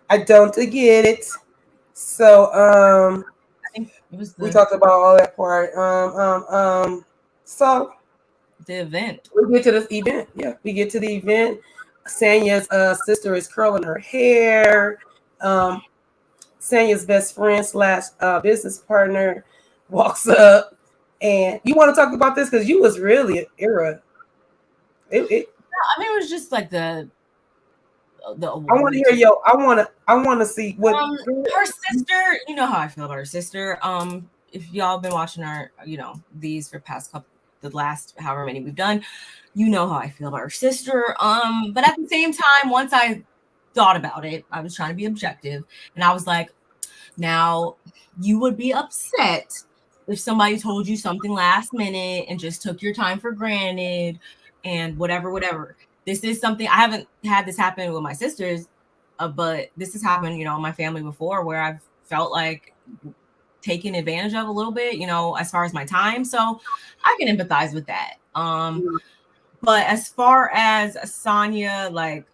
I don't get it. So I think we talked about all that part. So the event. We get to this event. Yeah, we get to the event. Sanya's sister is curling her hair. Sanya's best friend / business partner walks up, and you want to talk about this because you was really an era. It was just like the I want to hear I want to see what her sister. You know how I feel about her sister. If y'all been watching our these for past the last however many we've done. You know how I feel about her sister. But at the same time, once I thought about it, I was trying to be objective, and I was like, now you would be upset if somebody told you something last minute and just took your time for granted and whatever. This is something I haven't had this happen with my sisters, but this has happened, you know, in my family before where I've felt like taken advantage of a little bit, you know, as far as my time. So I can empathize with that. But as far as Sonia, like,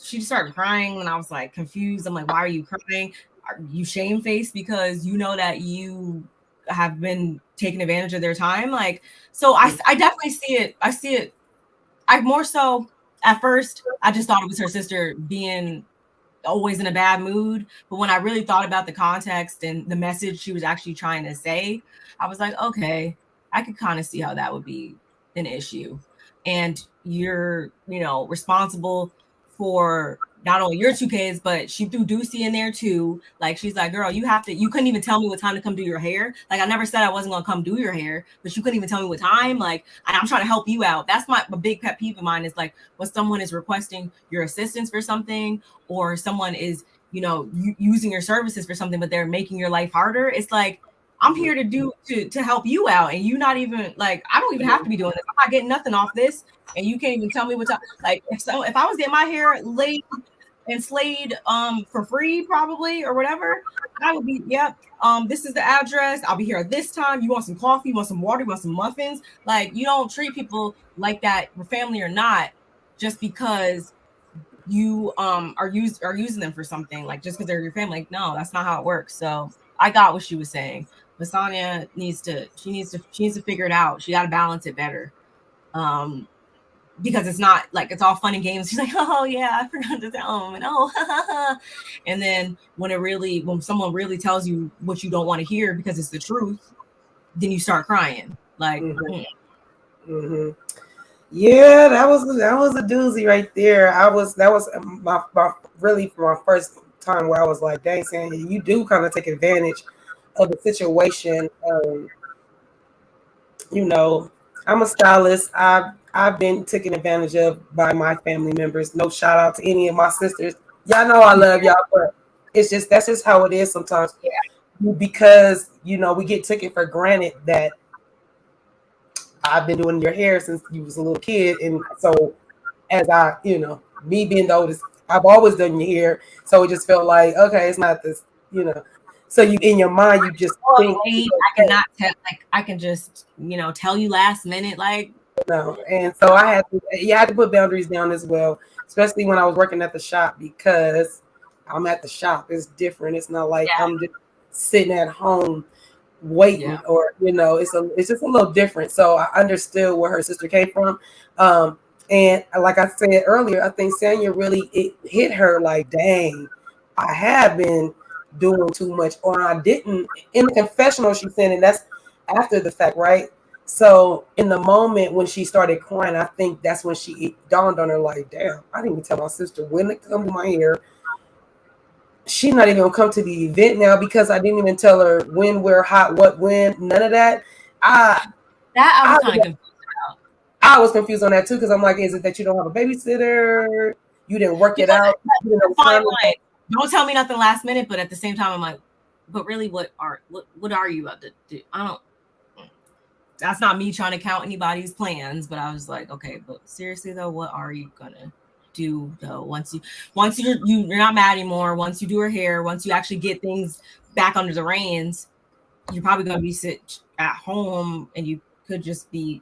she started crying and I was like confused. I'm like, why are you crying? Are you shamefaced because you know that you have been taking advantage of their time? Like, so I definitely see it. I see it. I more so at first, I just thought it was her sister being always in a bad mood. But when I really thought about the context and the message she was actually trying to say, I was like, okay, I could kind of see how that would be an issue. And you're, you know, responsible for not only your 2 kids, but she threw Deucey in there too. Like, she's like, girl, you couldn't even tell me what time to come do your hair. Like, I never said I wasn't going to come do your hair, but you couldn't even tell me what time. Like, I'm trying to help you out. That's my big pet peeve of mine is like, when someone is requesting your assistance for something, or someone is, you know, using your services for something, but they're making your life harder. It's like, I'm here to help you out. And you not even like, I don't even have to be doing this. I'm not getting nothing off this. And you can't even tell me what time. Like, if I was getting my hair laid and slayed for free probably or whatever, I would be, yep, this is the address. I'll be here at this time. You want some coffee, you want some water, you want some muffins. Like, you don't treat people like that, family or not, just because you are using them for something, like just because they're your family. Like, no, that's not how it works. So I got what she was saying. But Sonia needs to figure it out. She got to balance it better. Because it's not like it's all fun and games. She's like, oh yeah, I forgot to tell him, and oh, and then when someone really tells you what you don't want to hear because it's the truth, then you start crying. Like, yeah, that was a doozy right there. That was my really my first time where I was like, dang, Sandy, you do kind of take advantage of the situation. You know, I'm a stylist. I've been taken advantage of by my family members. No shout out to any of my sisters. Y'all know I love y'all, but that's just how it is sometimes. Yeah. Because, you know, we get taken for granted that I've been doing your hair since you was a little kid. And so as I, you know, me being the oldest, I've always done your hair. So it just felt like, okay, it's not this, you know. So you, in your mind, you just think, I cannot tell, like, I can just, you know, tell you last minute, like, no. And so I had to put boundaries down as well, especially when I was working at the shop, because I'm at the shop. It's different. It's not like I'm just sitting at home waiting, or, you know, it's just a little different. So I understood where her sister came from. And like I said earlier, I think Sanya really, it hit her like, dang, I have been doing too much, or I didn't. In the confessional she said, and that's after the fact, right? So in the moment when she started crying, I think that's when it dawned on her like, damn, I didn't even tell my sister when to come to my hair. She's not even gonna come to the event now because I didn't even tell her when, where, hot, what, when, none of that. I was kind of confused about. I was confused on that too, because I'm like, is it that you don't have a babysitter? You didn't work it out? Don't tell me nothing last minute, but at the same time, I'm like, but really, what are you about to do? That's not me trying to count anybody's plans, but I was like, okay, but seriously though, what are you gonna do though? Once you're not mad anymore, once you do her hair, once you actually get things back under the reins, you're probably gonna be sit at home, and you could just be.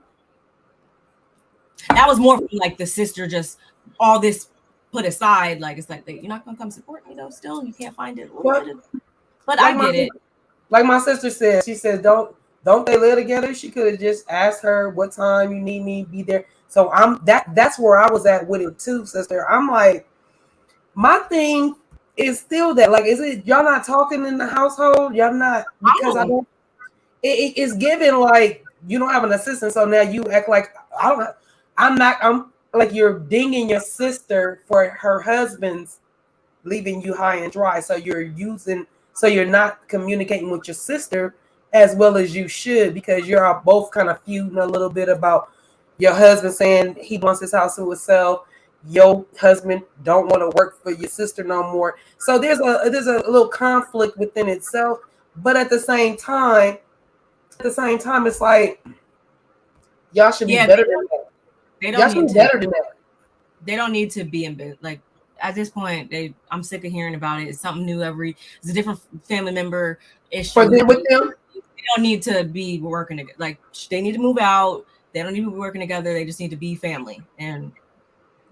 That was more like the sister, just all this put aside, like it's like you're not gonna come support me though. Still, you can't find it. But like I get it. Like my sister said, she said, don't they live together? She could have just asked her what time you need me to be there. So that's where I was at with it too, sister. I'm like, my thing is still that, like, is it y'all not talking in the household? Y'all not, because I don't. It's given like you don't have an assistant, so now you act like I'm like you're dinging your sister for her husband's leaving you high and dry. So you're not communicating with your sister as well as you should, because you're all both kind of feuding a little bit about your husband saying he wants his house to himself. Your husband don't want to work for your sister no more. So there's a little conflict within itself. But at the same time, it's like y'all should be Yeah, better than that. they Y'all don't should need be to. better than that. They don't need to be in bed. Like at this point, I'm sick of hearing about it. It's something new it's a different family member issue. For them with them, They don't need to be working together. Like they need to move out. They don't need to be working together. They just need to be family, and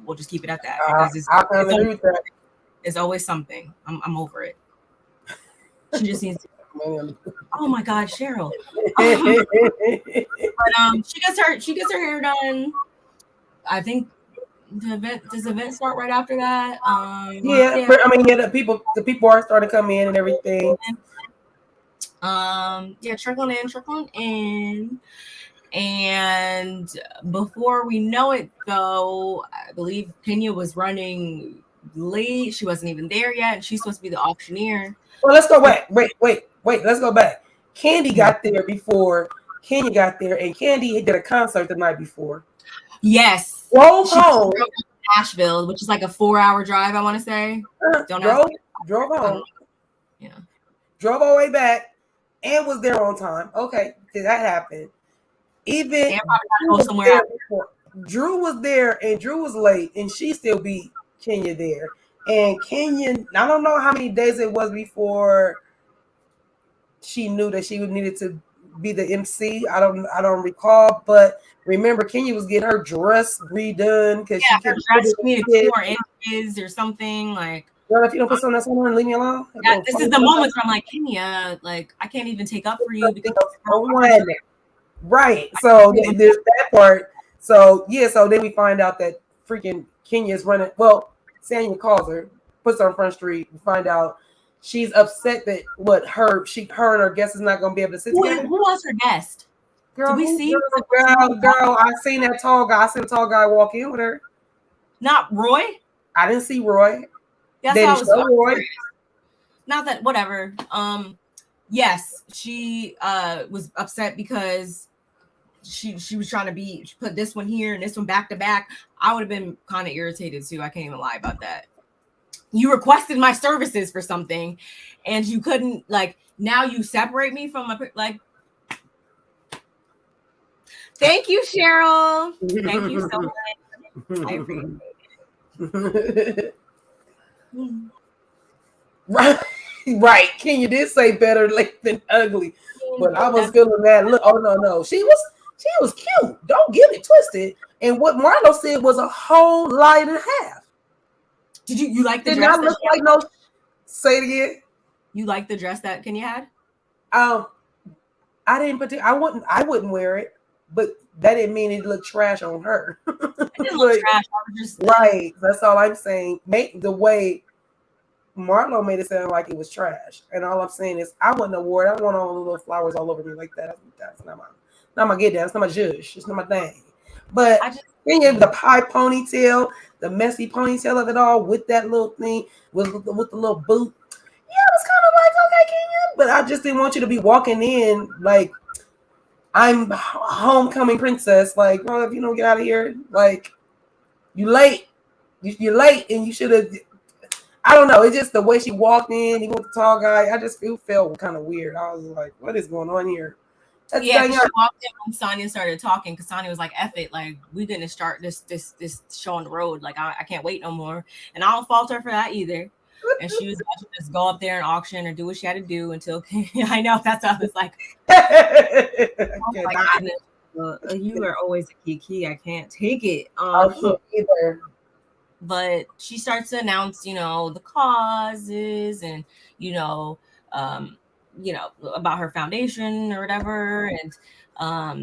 we'll just keep it at that because I kind of agree with that. it's always something. I'm over it. She just needs to. Oh my God, Cheryl. But she gets her hair done. I think does the event start right after that? The people are starting to come in and everything. Trickling in. And before we know it, though, I believe Kenya was running late. She wasn't even there yet, and she's supposed to be the auctioneer. Well, let's go back. Wait. Let's go back. Kandi got there before Kenya got there, and Kandi did a concert the night before. Yes. Drove home to Nashville, which is like a 4-hour drive, I want to say. Drove home. Yeah. Drove all the way back and was there on time. Okay, that happened. Even Drew was there, and Drew was late, and she still beat Kenya there. And Kenya, I don't know how many days it was before she knew that she would needed to be the MC. I don't recall, but remember Kenya was getting her dress redone because her dress needed 4 inches or something. Like, girl, if you don't put something else on, leave me alone. Yeah, this is the moment where I'm like, Kenya, like I can't even take up for you because right. So there's that part. So so then we find out that freaking Kenya is running. Well, Samuel calls her, puts her on Front Street. We find out she's upset that her and her guest is not going to be able to sit together. Who was her guest? Girl, did we see? Girl, I seen that tall guy. I seen a tall guy walk in with her. Not Roy? I didn't see Roy. That's how Roy. Not that, whatever. Yes, she was upset because she was trying to put this one here and this one back to back. I would have been kind of irritated too. I can't even lie about that. You requested my services for something and you couldn't, like, now you separate me from like. Thank you, Cheryl. Thank you so much. I appreciate it. Right. Kenya did say better late than ugly, but I was feeling that look. Oh no, she was cute. Don't get it twisted. And what Marlo said was a whole lie and a half. Did you like the dress? Did not look like no. Say it again. You like the dress that Kenya had? I didn't I wouldn't wear it, but that didn't mean it looked trash on her. It didn't look trash. Right. That's all I'm saying. Make the way Marlo made it sound like it was trash. And all I'm saying is I wouldn't have wore it. I don't want all the little flowers all over me like that. That's not my get down. It's not my zhuzh. It's not my thing. But the pie ponytail, the messy ponytail of it all with that little thing, with the little boot. Yeah, it was kind of like, okay, Kenya. But I just didn't want you to be walking in like I'm homecoming princess. Like, well, if you don't get out of here, like, you late. You're late and you should have. I don't know. It's just the way she walked in, even with the tall guy. I just felt kind of weird. I was like, what is going on here? She walked in when Sonia started talking because Sonia was like, F it. Like, we're going to start this show on the road. Like, I can't wait no more. And I don't fault her for that either. And she was about to just go up there and auction or do what she had to do until I know that's how it's like. Oh my goodness. You are always a kiki. I can't take it. Either. But she starts to announce, the causes and, about her foundation or whatever. And I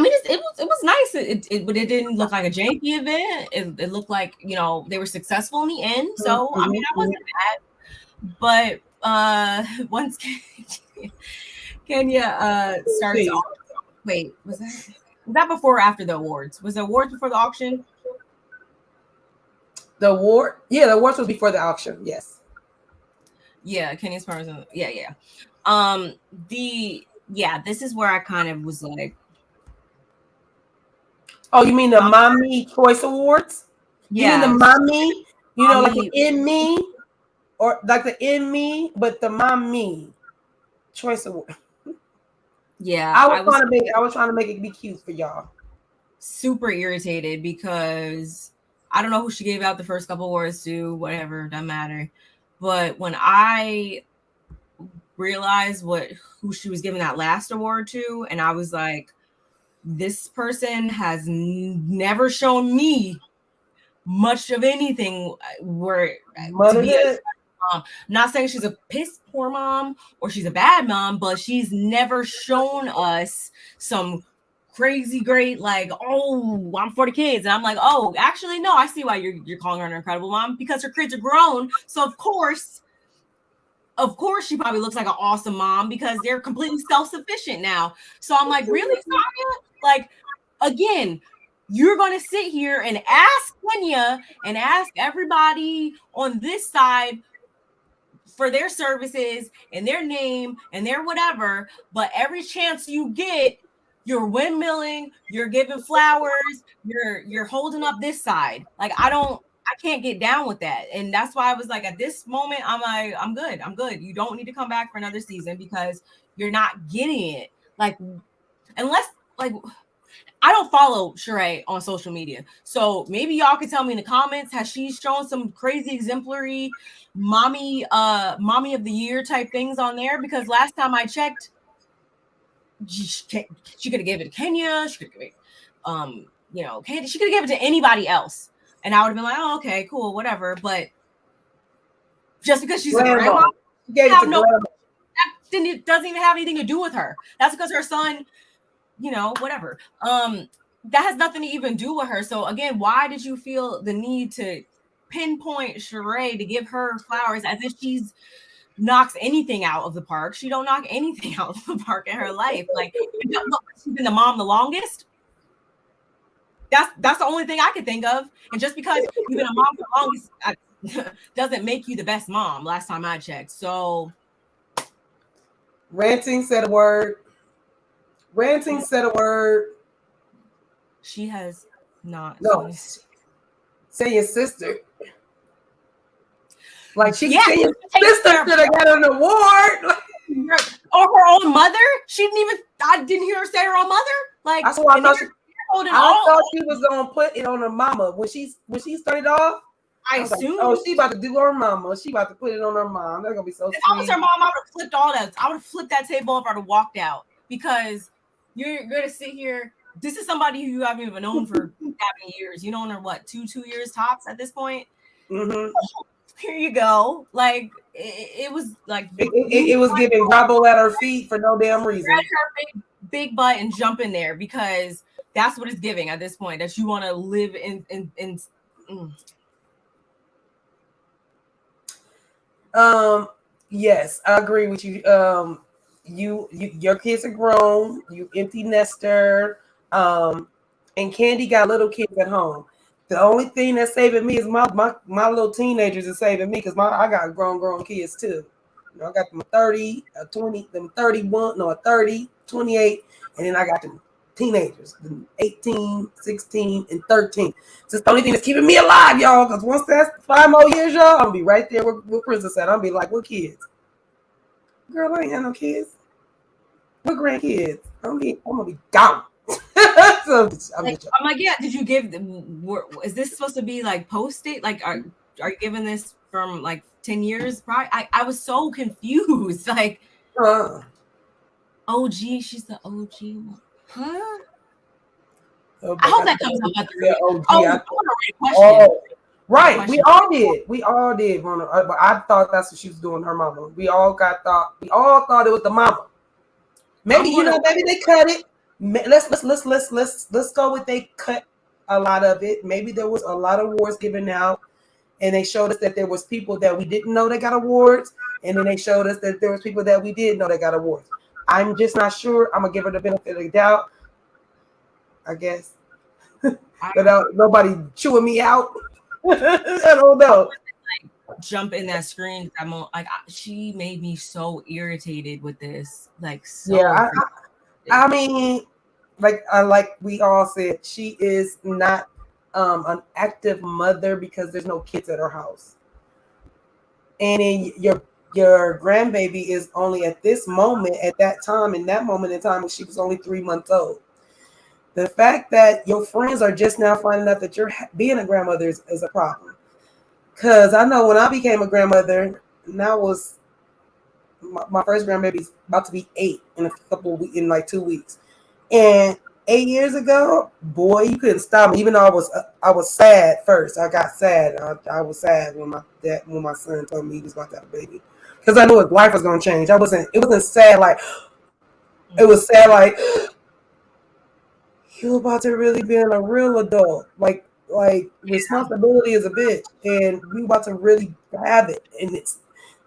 mean, it was nice. But it didn't look like a janky event. It looked like, they were successful in the end. So, I mean, I wasn't mad. But once Kenya starts off, wait, was that before or after the awards? Was the awards before the auction? The award? Yeah, the awards was before the auction. Yes. Yeah, Kenya's person. Yeah. yeah, this is where I kind of was like, oh, you mean the Mommy Choice Awards? You mean the yeah, Mommy? You know, like mommy, the In Me, or like the In Me, but the Mommy Choice Award. yeah, I was trying to make it be cute for y'all. super irritated because I don't know who she gave out the first couple awards to, whatever, doesn't matter. But when I realized who she was giving that last award to, and I was like, this person has never shown me much of anything where to be a mom. I'm not saying she's a piss poor mom or she's a bad mom, but she's never shown us some crazy great, like, oh, I'm for the kids. And I'm like, oh, actually, no, I see why you're calling her an incredible mom, because her kids are grown. So of course she probably looks like an awesome mom because they're completely self-sufficient now. So I'm like, really, Sonia? Like, again, you're going to sit here and ask Kenya and ask everybody on this side for their services and their name and their whatever, but every chance you get, you're windmilling, you're giving flowers, you're holding up this side. Like, I can't get down with that. And that's why I was like, at this moment, I'm like, I'm good. You don't need to come back for another season because you're not getting it. Like, unless, like, I don't follow Sheree on social media. So maybe y'all can tell me in the comments, has she shown some crazy exemplary mommy of the year type things on there? Because last time I checked, she could have given it to Kenya, she could have given it, Kandi, she could have given it to anybody else. And I would have been like, oh, okay, cool, whatever. But just because she's a grandma, it doesn't even have anything to do with her. That's because her son, whatever. That has nothing to even do with her. So again, why did you feel the need to pinpoint Sheree to give her flowers as if she's knocks anything out of the park? She don't knock anything out of the park in her life. Like, she's been the mom the longest. That's the only thing I could think of. And just because you've been a mom for the longest doesn't make you the best mom. Last time I checked. So Ranting said a word. She has not. No. Say your sister. Like, she your sister should have got an award. Or her own mother. I didn't hear her say her own mother. Like, that's why I thought she was gonna put it on her mama when she started off. I assume. Like, oh, she about to do her mama. She about to put it on her mom. That's gonna be so sweet. If I was her mom, I would have flipped all that. I would have flipped that table if I would have walked out, because you're gonna sit here. This is somebody who you haven't even known for that many years. You known her what, 2 years tops at this point. Mm-hmm. Here you go. Like, it was like it was giving Bravo at her feet for no damn reason. Grab her big butt and jump in there, because that's what it's giving at this point. That you want to live in. Yes, I agree with you. Your kids are grown. You empty nester. And Kandi got little kids at home. The only thing that's saving me is my little teenagers are saving me, because I got grown kids too. I got them 30, 20, them 31, no, 30, 28, and then I got them teenagers, 18, 16, and 13. So it's the only thing that's keeping me alive, y'all, because once that's 5 more years, y'all, I'm going to be right there with Princess at. I'm going to be like, what kids? Girl, I ain't had no kids. What grandkids? I'm going to be gone. So, I'm like, yeah, did you give is this supposed to be like post-date? Like, are you giving this from like 10 years prior? I was so confused. Like, OG, she's the OG. Huh? I hope that comes up at the right. We all did. But I thought that's what she was doing, her mama. We all thought it was the mama. Maybe maybe they cut it. Let's go with they cut a lot of it. Maybe there was a lot of awards given out, and they showed us that there was people that we didn't know that got awards, and then they showed us that there was people that we did know that got awards. I'm just not sure. I'm gonna give her the benefit of the doubt, I guess, without nobody chewing me out. I don't know. jump in that screen. She made me so irritated with this. Like, Yeah, so I mean, like we all said, she is not an active mother because there's no kids at her house, and then your grandbaby is only at this moment, at that time, in that moment in time, when she was only 3 months old. The fact that your friends are just now finding out that you're being a grandmother is a problem. Because I know when I became a grandmother, and I was my first grandbaby's about to be 8 in a couple of weeks, in like 2 weeks. And 8 years ago, boy, you couldn't stop me. Even though I was sad first. I got sad. I was sad when my son told me he was about to have a baby, because I knew his life was going to change. It wasn't sad like, it was sad like, you about to really be a real adult. Like responsibility is a bitch, and we about to really have it. And it's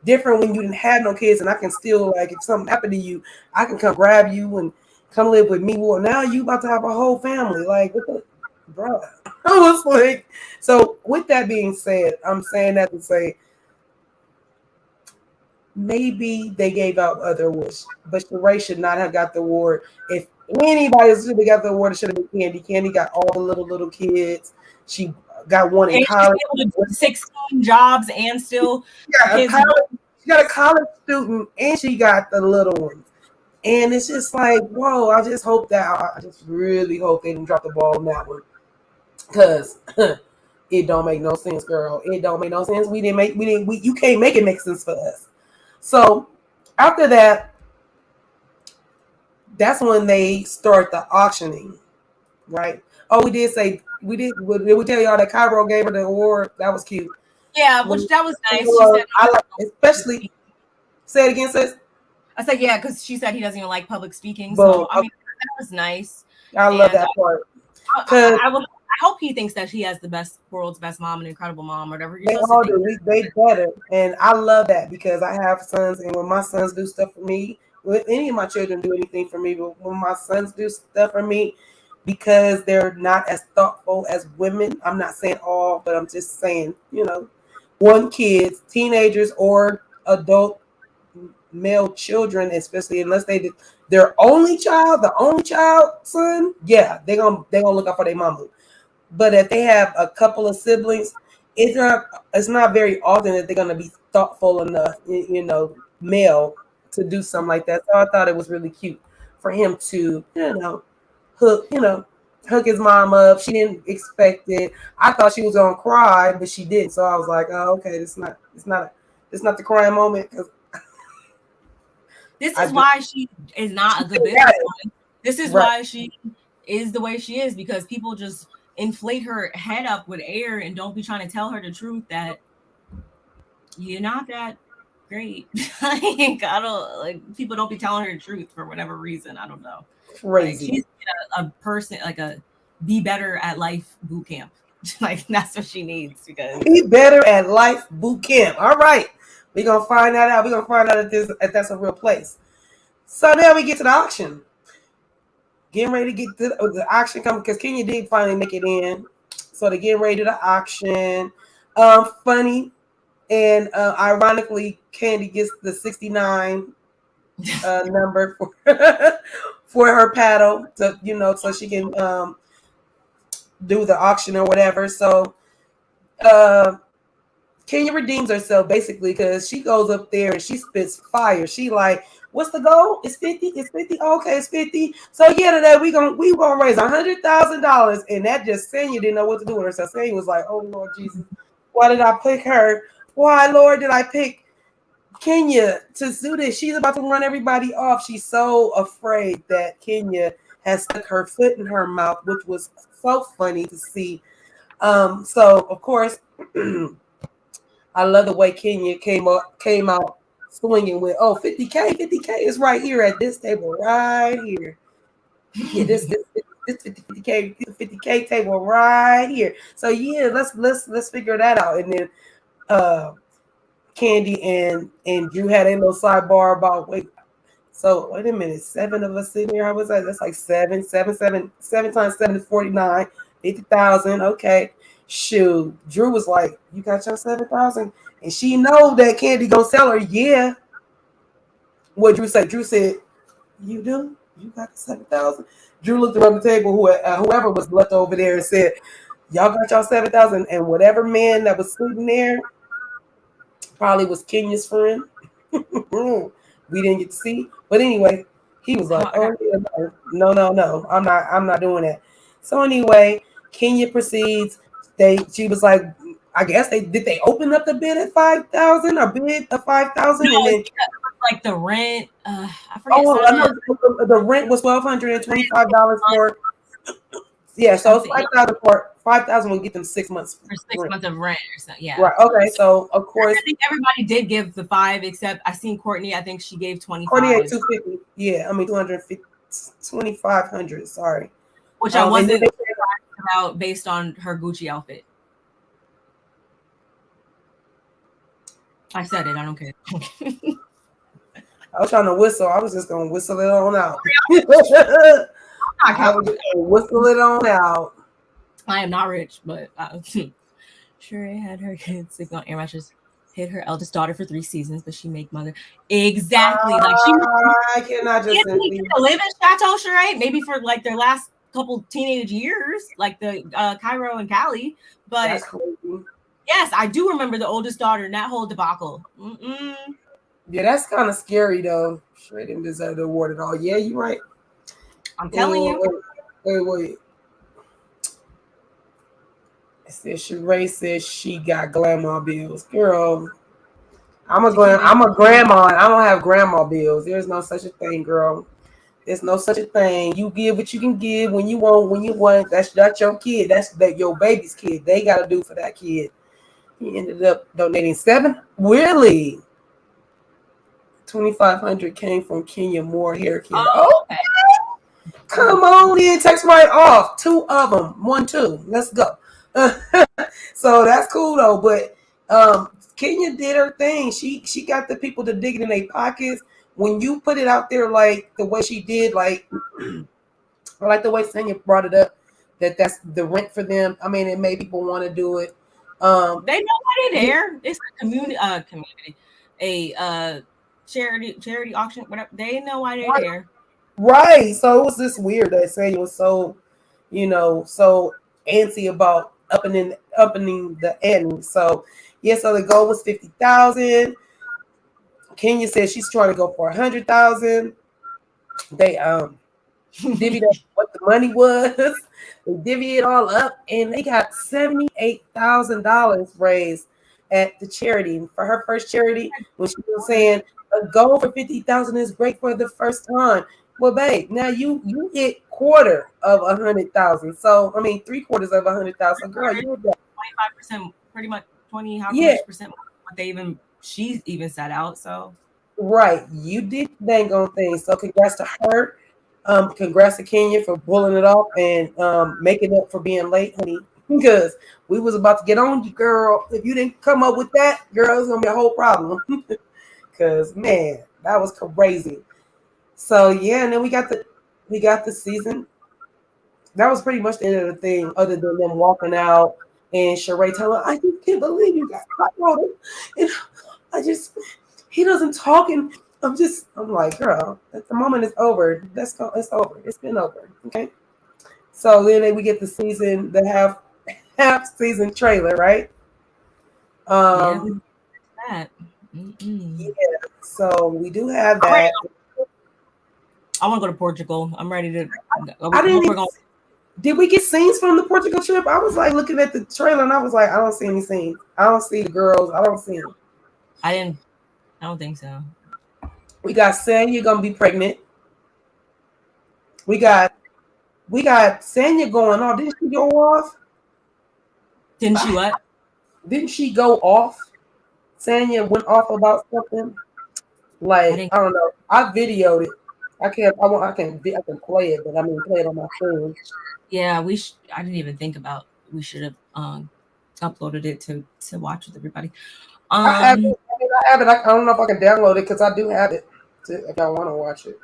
different when you didn't have no kids, and I can still, like, if something happened to you, I can come grab you and come live with me. Well, now you about to have a whole family. Like, what the, bro? I was like, so with that being said, I'm saying that to say maybe they gave out other awards, but Sheree should not have got the award. If anybody should have got the award, it should have been Kandi. Kandi got all the little kids. She got one in college. Able to do 16 jobs and still she got a college student, and she got the little ones. And it's just like, whoa, I just really hope they didn't drop the ball on that one. Because it don't make no sense, girl. It don't make no sense. You can't make it make sense for us. So after that, that's when they start the auctioning, right? Oh, we did tell y'all that Cairo gave her the award. That was cute. Yeah, that was nice. She said, I like, especially, say it again, sis. I said, yeah, because she said he doesn't even like public speaking. So I mean, that was nice. I love that part. I hope he thinks that he has the world's best mom, an incredible mom, whatever. They all do. They better, and I love that because I have sons, and when my sons do stuff for me, when any of my children do anything for me, but when my sons do stuff for me, because they're not as thoughtful as women. I'm not saying all, but I'm just saying, one kids, teenagers, or adult male children, especially unless their only child, son, yeah, they're gonna look out for their mama. But if they have a couple of siblings, it's not very often that they're gonna be thoughtful enough, male, to do something like that. So I thought it was really cute for him to, hook his mom up. She didn't expect it. I thought she was gonna cry, but she didn't. So I was like, oh, okay, it's not the crying moment. This is why she is not a good businesswoman. This is why she is the way she is, because people just inflate her head up with air and don't be trying to tell her the truth that you're not that great. People don't be telling her the truth for whatever reason. I don't know. Crazy. She's a person, like a be better at life boot camp. Like, that's what she needs, because be better at life boot camp. All right. We're going to find that out. We're going to find out if that's a real place. So now we get to the auction. Getting ready to get to the auction coming, because Kenya did finally make it in. So they're getting ready to the auction. Funny and ironically, Kandi gets the 69 number for her paddle to, so she can do the auction or whatever. So Kenya redeems herself basically, because she goes up there and she spits fire. She like, what's the goal? It's 50. It's 50. Okay, it's 50. So yeah, today we gonna raise $100,000, and that just Senya didn't know what to do with herself. Senya was like, oh Lord Jesus, why did I pick her? Why, Lord, did I pick Kenya to do this? She's about to run everybody off. She's so afraid that Kenya has stuck her foot in her mouth, which was so funny to see. So of course. I love the way Kenya came out swinging with, 50K is right here at this table right here. Yeah, this 50K table right here. So yeah, let's figure that out. And then Kandi and Drew had a little sidebar about wait a minute, 7 of us sitting here. How was that? That's like 7 times 7 is 49, 50,000. Okay. Shoot, Drew was like, "You got your 7,000," and she know that Kandi gonna sell her. Yeah. What Drew said? Drew said, "You do? You got the 7,000?" Drew looked around the table, whoever was left over there, and said, "Y'all got y'all 7,000?" And whatever man that was sitting there probably was Kenya's friend. We didn't get to see, but anyway, he was like, "Oh yeah, no, I'm not doing that." So anyway, Kenya proceeds. She was like, I guess they open up the bid at 5,000, a bid of 5,000, No, and then like the rent. I forget. I know the rent was $1,225 for. Yeah, so it's 5,000 for 5,000 will get them 6 months for 6 months of rent or something. Yeah. Right. Okay. So of course, I think everybody did give the 5, except I seen Courtney. I think she gave 25. Courtney at 250. Yeah, I mean 250, 2,500. Sorry. Which I wasn't about based on her Gucci outfit. I said it. I don't care. I was trying to whistle. I was just gonna whistle it on out. I was just gonna whistle it on out. I am not rich, but Sheree had her kids sleeping on air mattress. Hid her eldest daughter for 3 seasons, but she make mother exactly like she. I cannot just live in Chateau Sheree, maybe for like their last couple teenage years, like the Cairo and Cali. But yes, I do remember the oldest daughter in that whole debacle. Yeah, that's kind of scary though. Sheree didn't deserve the award at all. Yeah, you're right. I'm telling you. Wait. Sheree says she got grandma bills. Girl, I'm a grandma and I don't have grandma bills. There's no such a thing, girl. There's no such a thing. You give what you can give when you want. That's your kid. That's your baby's kid. They gotta do for that kid. He ended up donating 7. Really? 2,500 came from Kenya Moore hair care. Oh, okay. Come on in, text right off. 2 of them. 1, 2. Let's go. So that's cool though. But Kenya did her thing. She got the people to dig it in their pockets. When you put it out there like the way she did, like the way Sanya brought it up, that's the rent for them. I mean, it made people want to do it. They know why they're there. It's a community, a charity auction, whatever. They know why they're there. Right. So it was just weird that Sanya was so, so antsy about upping the ante. So yeah, so the goal was 50,000. Kenya said she's trying to go for 100,000. They divvied up what the money was. They divvied it all up, and they got $78,000 raised at the charity for her first charity. When she was saying a goal for 50,000 is great for the first time. Well, babe, now you hit quarter of 100,000. So I mean, 3/4 of 100,000. Girl, you did 25%, pretty much 20. How much percent what she even set out? So right, you did dang on things. So congrats to her. Congrats to Kenya for pulling it off and making up for being late, honey. Because we was about to get on you, girl. If you didn't come up with that, girl, it's gonna be a whole problem. Because man, that was crazy. So yeah, and then we got the season. That was pretty much the end of the thing, other than them walking out and Sheree telling her, I just can't believe you got caught. And he doesn't talk, and I'm like, girl, the moment is over. It's over. It's been over. Okay. So then we get the season, the half season trailer, right? Yeah. So we do have that. I want to go to Portugal. I'm ready to. Did we get scenes from the Portugal trip? I was like looking at the trailer and I was like, I don't see any scenes. I don't see the girls. I don't see them. I don't think so. We got Sanya gonna be pregnant. We got Sanya going off. Didn't she go off? Didn't she what? Didn't she go off? Sanya went off about something. Like I don't know. I videoed it. I can play it, but I mean play it on my phone. Yeah, I didn't even think about. We should have uploaded it to watch with everybody. I have it. I don't know if I can download it because I do have it if I want to watch it.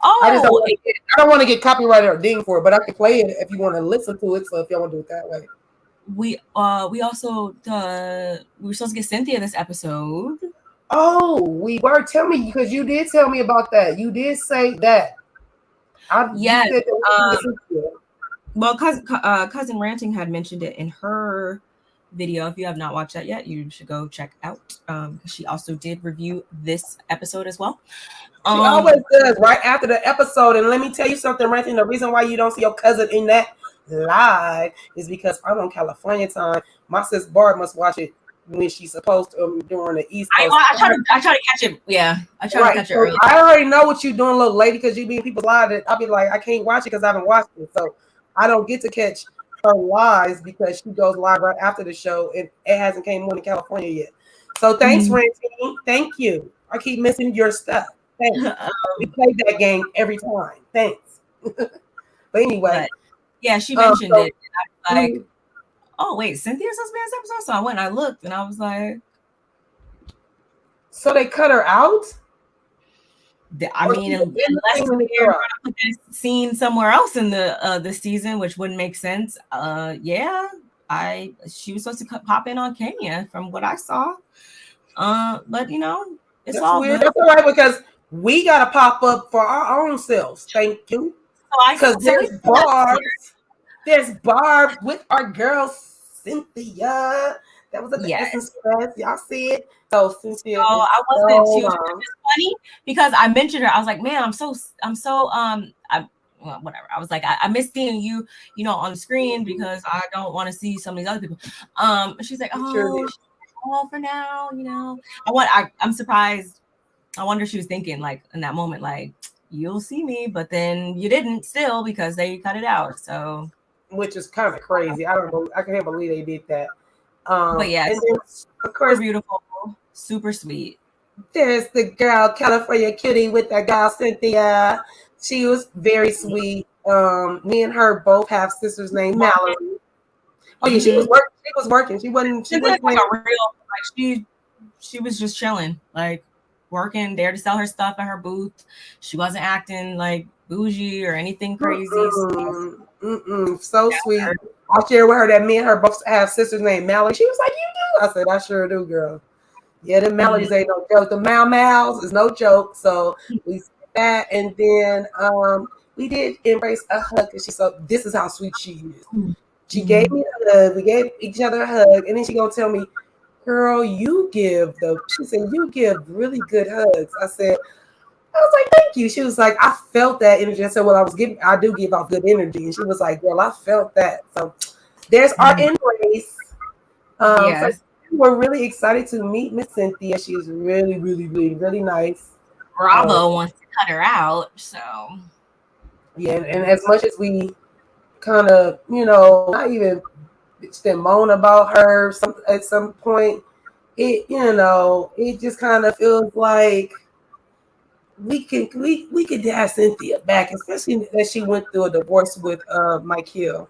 Oh, I don't want to get copyrighted or dinged for it, but I can play it if you want to listen to it. So if y'all want to do it that way. we also we were supposed to get Cynthia this episode. Oh, we were. Tell me, because you did tell me about that. You did say that. Yes. You said that Well, cousin Ranting had mentioned it in her video. If you have not watched that yet, you should go check out. She also did review this episode as well. She always does right after the episode. And let me tell you something, Ranting. The reason why you don't see your cousin in that live is because I'm on California time. My sis Barb must watch it when she's supposed to during the East Coast. I try to catch it. Yeah, I try to catch it early. I already know what you're doing, little lady, because you be in people's lives. I'll be like, I can't watch it because I haven't watched it. So I don't get to catch her lives because she goes live right after the show, and it hasn't came on in California yet. So thanks, Ranting. Thank you. I keep missing your stuff. Thanks. We play that game every time. Thanks. But anyway. Yeah, she mentioned it. And I was like, oh, wait, Cynthia's supposed to be in this episode? So I went and I looked and I was like. So they cut her out? I mean, unless they're put this scene somewhere else in the this season, which wouldn't make sense. Yeah, she was supposed to pop in on Kenya from what I saw. But you know, it's all weird. good. That's all right, because we gotta pop up for our own selves. Thank you. Because there's Barb with our girl Cynthia. That was at the Essence Fest. Y'all see it? So Cynthia. Oh, I wasn't. She was just funny because I mentioned her. I was like, man, I'm so well, whatever. I was like, I miss seeing you, you know, on the screen because I don't want to see some of these other people. She's like, oh, for now, you know. I'm surprised. I wonder if she was thinking like in that moment, like, you'll see me, but then you didn't still because they cut it out. So, which is kind of crazy. I don't know. I can't believe they did that. But yeah, and then, of course, beautiful, super sweet. There's the girl, California cutie, with that girl Cynthia. She was very sweet. Me and her both have sisters named Mallory. Oh yeah, she was working. She was working. She wasn't like a real. Like she was just chilling, like working there to sell her stuff at her booth. She wasn't acting like bougie or anything crazy. So sweet. I'll share with her that me and her both have sisters named Mallory. She was like, "You do?" I said, "I sure do, girl." Yeah, the Mallory's ain't no joke. The Mals is no joke. So we said that, and then we did embrace a hug because this is how sweet she is. She gave me a hug. We gave each other a hug, and then she gonna tell me, "Girl, she said, you give really good hugs." I was like, "Thank you." She was like, "I felt that energy." I said, "Well, I do give off good energy." And she was like, "Girl, I felt that." So there's our embrace. So we're really excited to meet Miss Cynthia. She is really, really, really, really nice. Bravo wants to cut her out. So yeah, and as much as we kind of, you know, not even moan about her at some point, it just kind of feels like we could have Cynthia back, especially that she went through a divorce with Mike Hill.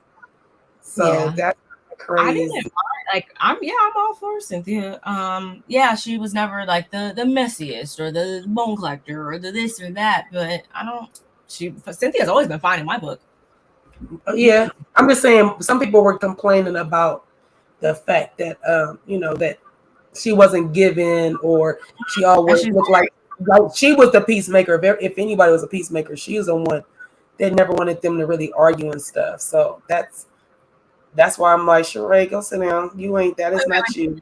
So that's crazy. I didn't like. I'm all for Cynthia. Yeah, she was never like the messiest or the bone collector or the this or that. But Cynthia's always been fine in my book. Yeah, I'm just saying. Some people were complaining about the fact that that she wasn't given, or she always looked like she was the peacemaker. If anybody was a peacemaker, she was the one that never wanted them to really argue and stuff. So that's why I'm like, Sheree, go sit down. You ain't. That is not you.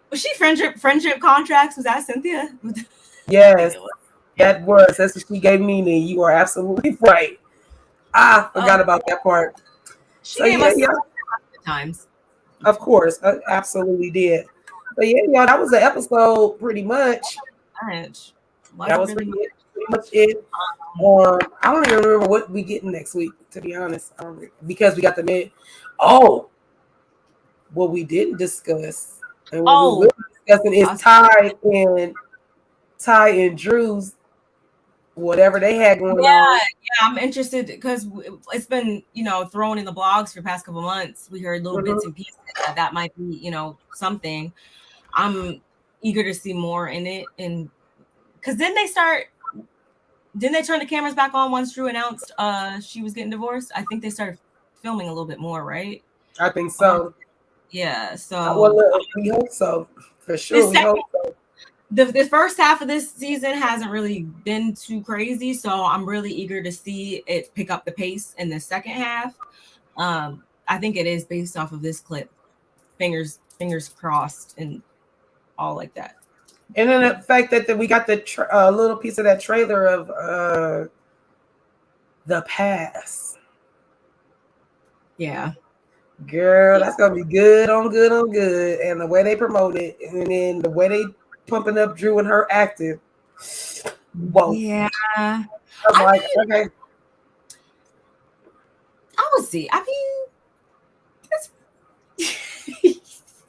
Was she friendship contracts? Was that Cynthia? Yes, that was. That's what she gave me. You are absolutely right. I forgot about that part. She gave us times. Of course, I absolutely did. But yeah, that was the episode pretty much. That was pretty much it. I don't even remember what we getting next week, to be honest, because we got the mid. Oh, what we didn't discuss, and what we will be discussing is Ty and Drew's whatever they had going on. Yeah, I'm interested because it's been, thrown in the blogs for the past couple months. We heard little bits and pieces that might be, something. I'm eager to see more in it, and because didn't they turn the cameras back on once Drew announced she was getting divorced? I think they started filming a little bit more, right? I think so. Yeah, Well, so look, we hope so. For sure, this we second, hope so. the first half of this season hasn't really been too crazy, so I'm really eager to see it pick up the pace in the second half. I think it is based off of this clip. Fingers crossed and all like that. And then the fact that we got the little piece of that trailer of the past. Yeah. Girl, that's gonna be good on good on good. And the way they promote it, and then the way they pumping up Drew and her acting. Whoa. Yeah. I'm like, okay. I would see. I mean,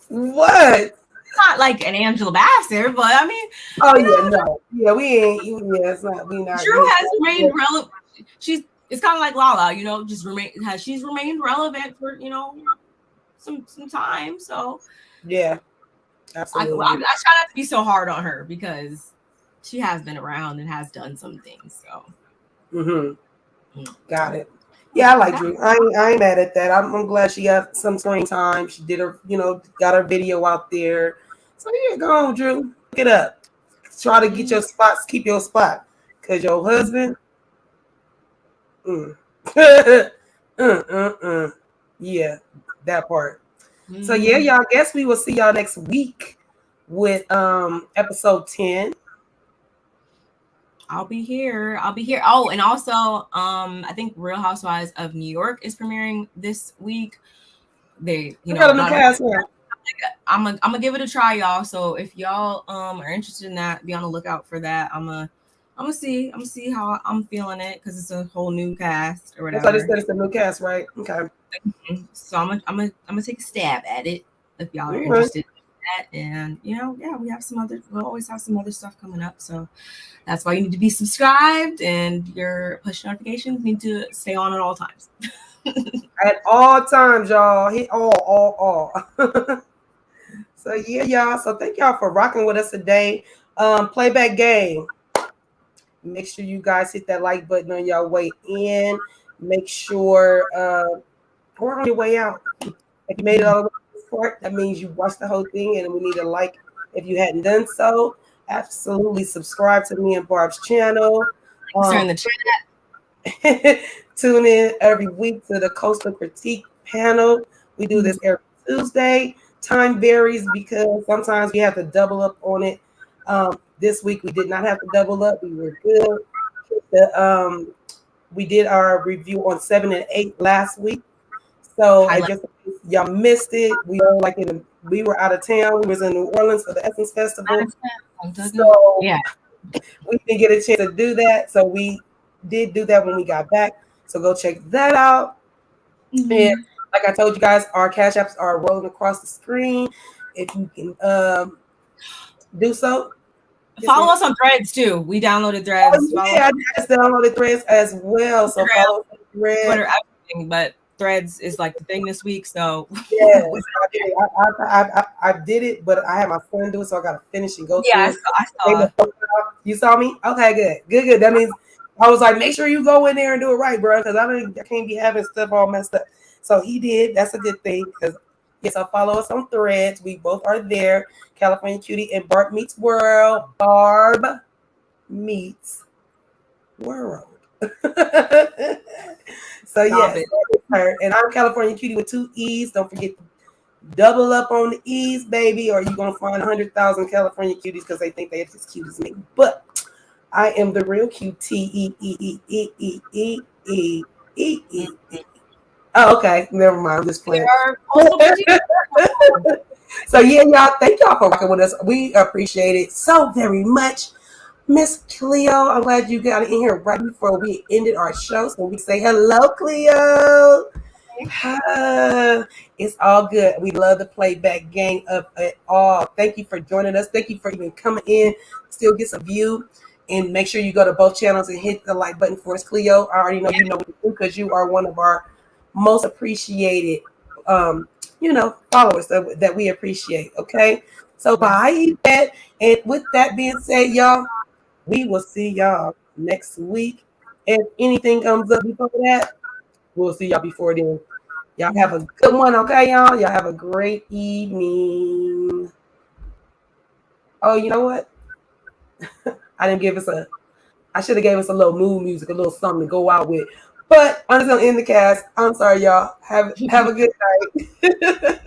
What? not like an Angela Bassett, but I mean, Oh yeah, no, yeah, we ain't. Yeah, it's not. We not. Drew has remained relevant. It's kind of like Lala, she's remained relevant for some time. So yeah, absolutely. I try not to be so hard on her because she has been around and has done some things. So Got it. Yeah, I like Drew. I ain't mad at that. I'm glad she got some screen time. She did her, got her video out there. So yeah, go on, Drew. Look it up. Try to get your spots, keep your spot. Cause your husband. Yeah, that part. So yeah, y'all, guess we will see y'all next week with episode 10. I'll be here. Oh, and also, I think Real Housewives of New York is premiering this week. They, got a new cast here. I'm gonna give it a try, y'all. So if y'all are interested in that, be on the lookout for that. I'm gonna see how I'm feeling it because it's a whole new cast or whatever. So they said it's a new cast, right? Okay. So I'm gonna take a stab at it if y'all are interested in that. And we have we'll always have some other stuff coming up. So that's why you need to be subscribed and your push notifications need to stay on at all times. At all times, y'all. Hit all. So yeah, y'all. So thank y'all for rocking with us today. Playback game. Make sure you guys hit that like button on your way in. Make sure or on your way out. If you made it all the way to this part, that means you watched the whole thing, and we need a like if you hadn't done so. Absolutely subscribe to me and Barb's channel. Turn the chat. Tune in every week to the Coastal Critique panel. We do this every Tuesday. Time varies because sometimes we have to double up on it. This week we did not have to double up. We were good. We did our review on 7 and 8 last week. So I guess y'all missed it. We were out of town. We was in New Orleans for the Essence Festival. So yeah, we didn't get a chance to do that. So we did do that when we got back. So go check that out. And like I told you guys, our cash apps are rolling across the screen. If you can do so. Follow us on Threads too. We downloaded Threads. I just downloaded Threads as well. So follow us on Threads. Twitter, everything, but Threads is like the thing this week. So yeah, I did it, but I had my friend do it, so I got to finish and go through it. I saw. You saw me? Okay, good. That means I was like, make sure you go in there and do it right, bro, because I can't be having stuff all messed up. So he did. That's a good thing. Because yes, follow us on Threads. We both are there. California Cutie and Barb Meets World. Barb Meets World. So yes, and I'm California Cutie with 2 E's. Don't forget to double up on the E's, baby, or you're gonna find 100,000 California Cuties because they think they're as cute as me. But I am the real QT. Oh, okay. Never mind. I'm just playing. So yeah, y'all. Thank y'all for rocking with us. We appreciate it so very much. Miss Cleo, I'm glad you got in here right before we ended our show, so we say hello, Cleo. It's all good. We love the playback game of it all. Thank you for joining us. Thank you for even coming in. Still get some view, and make sure you go to both channels and hit the like button for us, Cleo. I already know you know what to do because you are one of our most appreciated, followers that we appreciate. Okay, so bye, Yvette. And with that being said, y'all. We will see y'all next week. If anything comes up before that, we'll see y'all before then. Y'all have a good one, okay, y'all? Y'all have a great evening. Oh, you know what? I didn't give us a. I should have gave us a little mood music, a little something to go out with. But I'm just gonna end the cast. I'm sorry, y'all. Have a good night.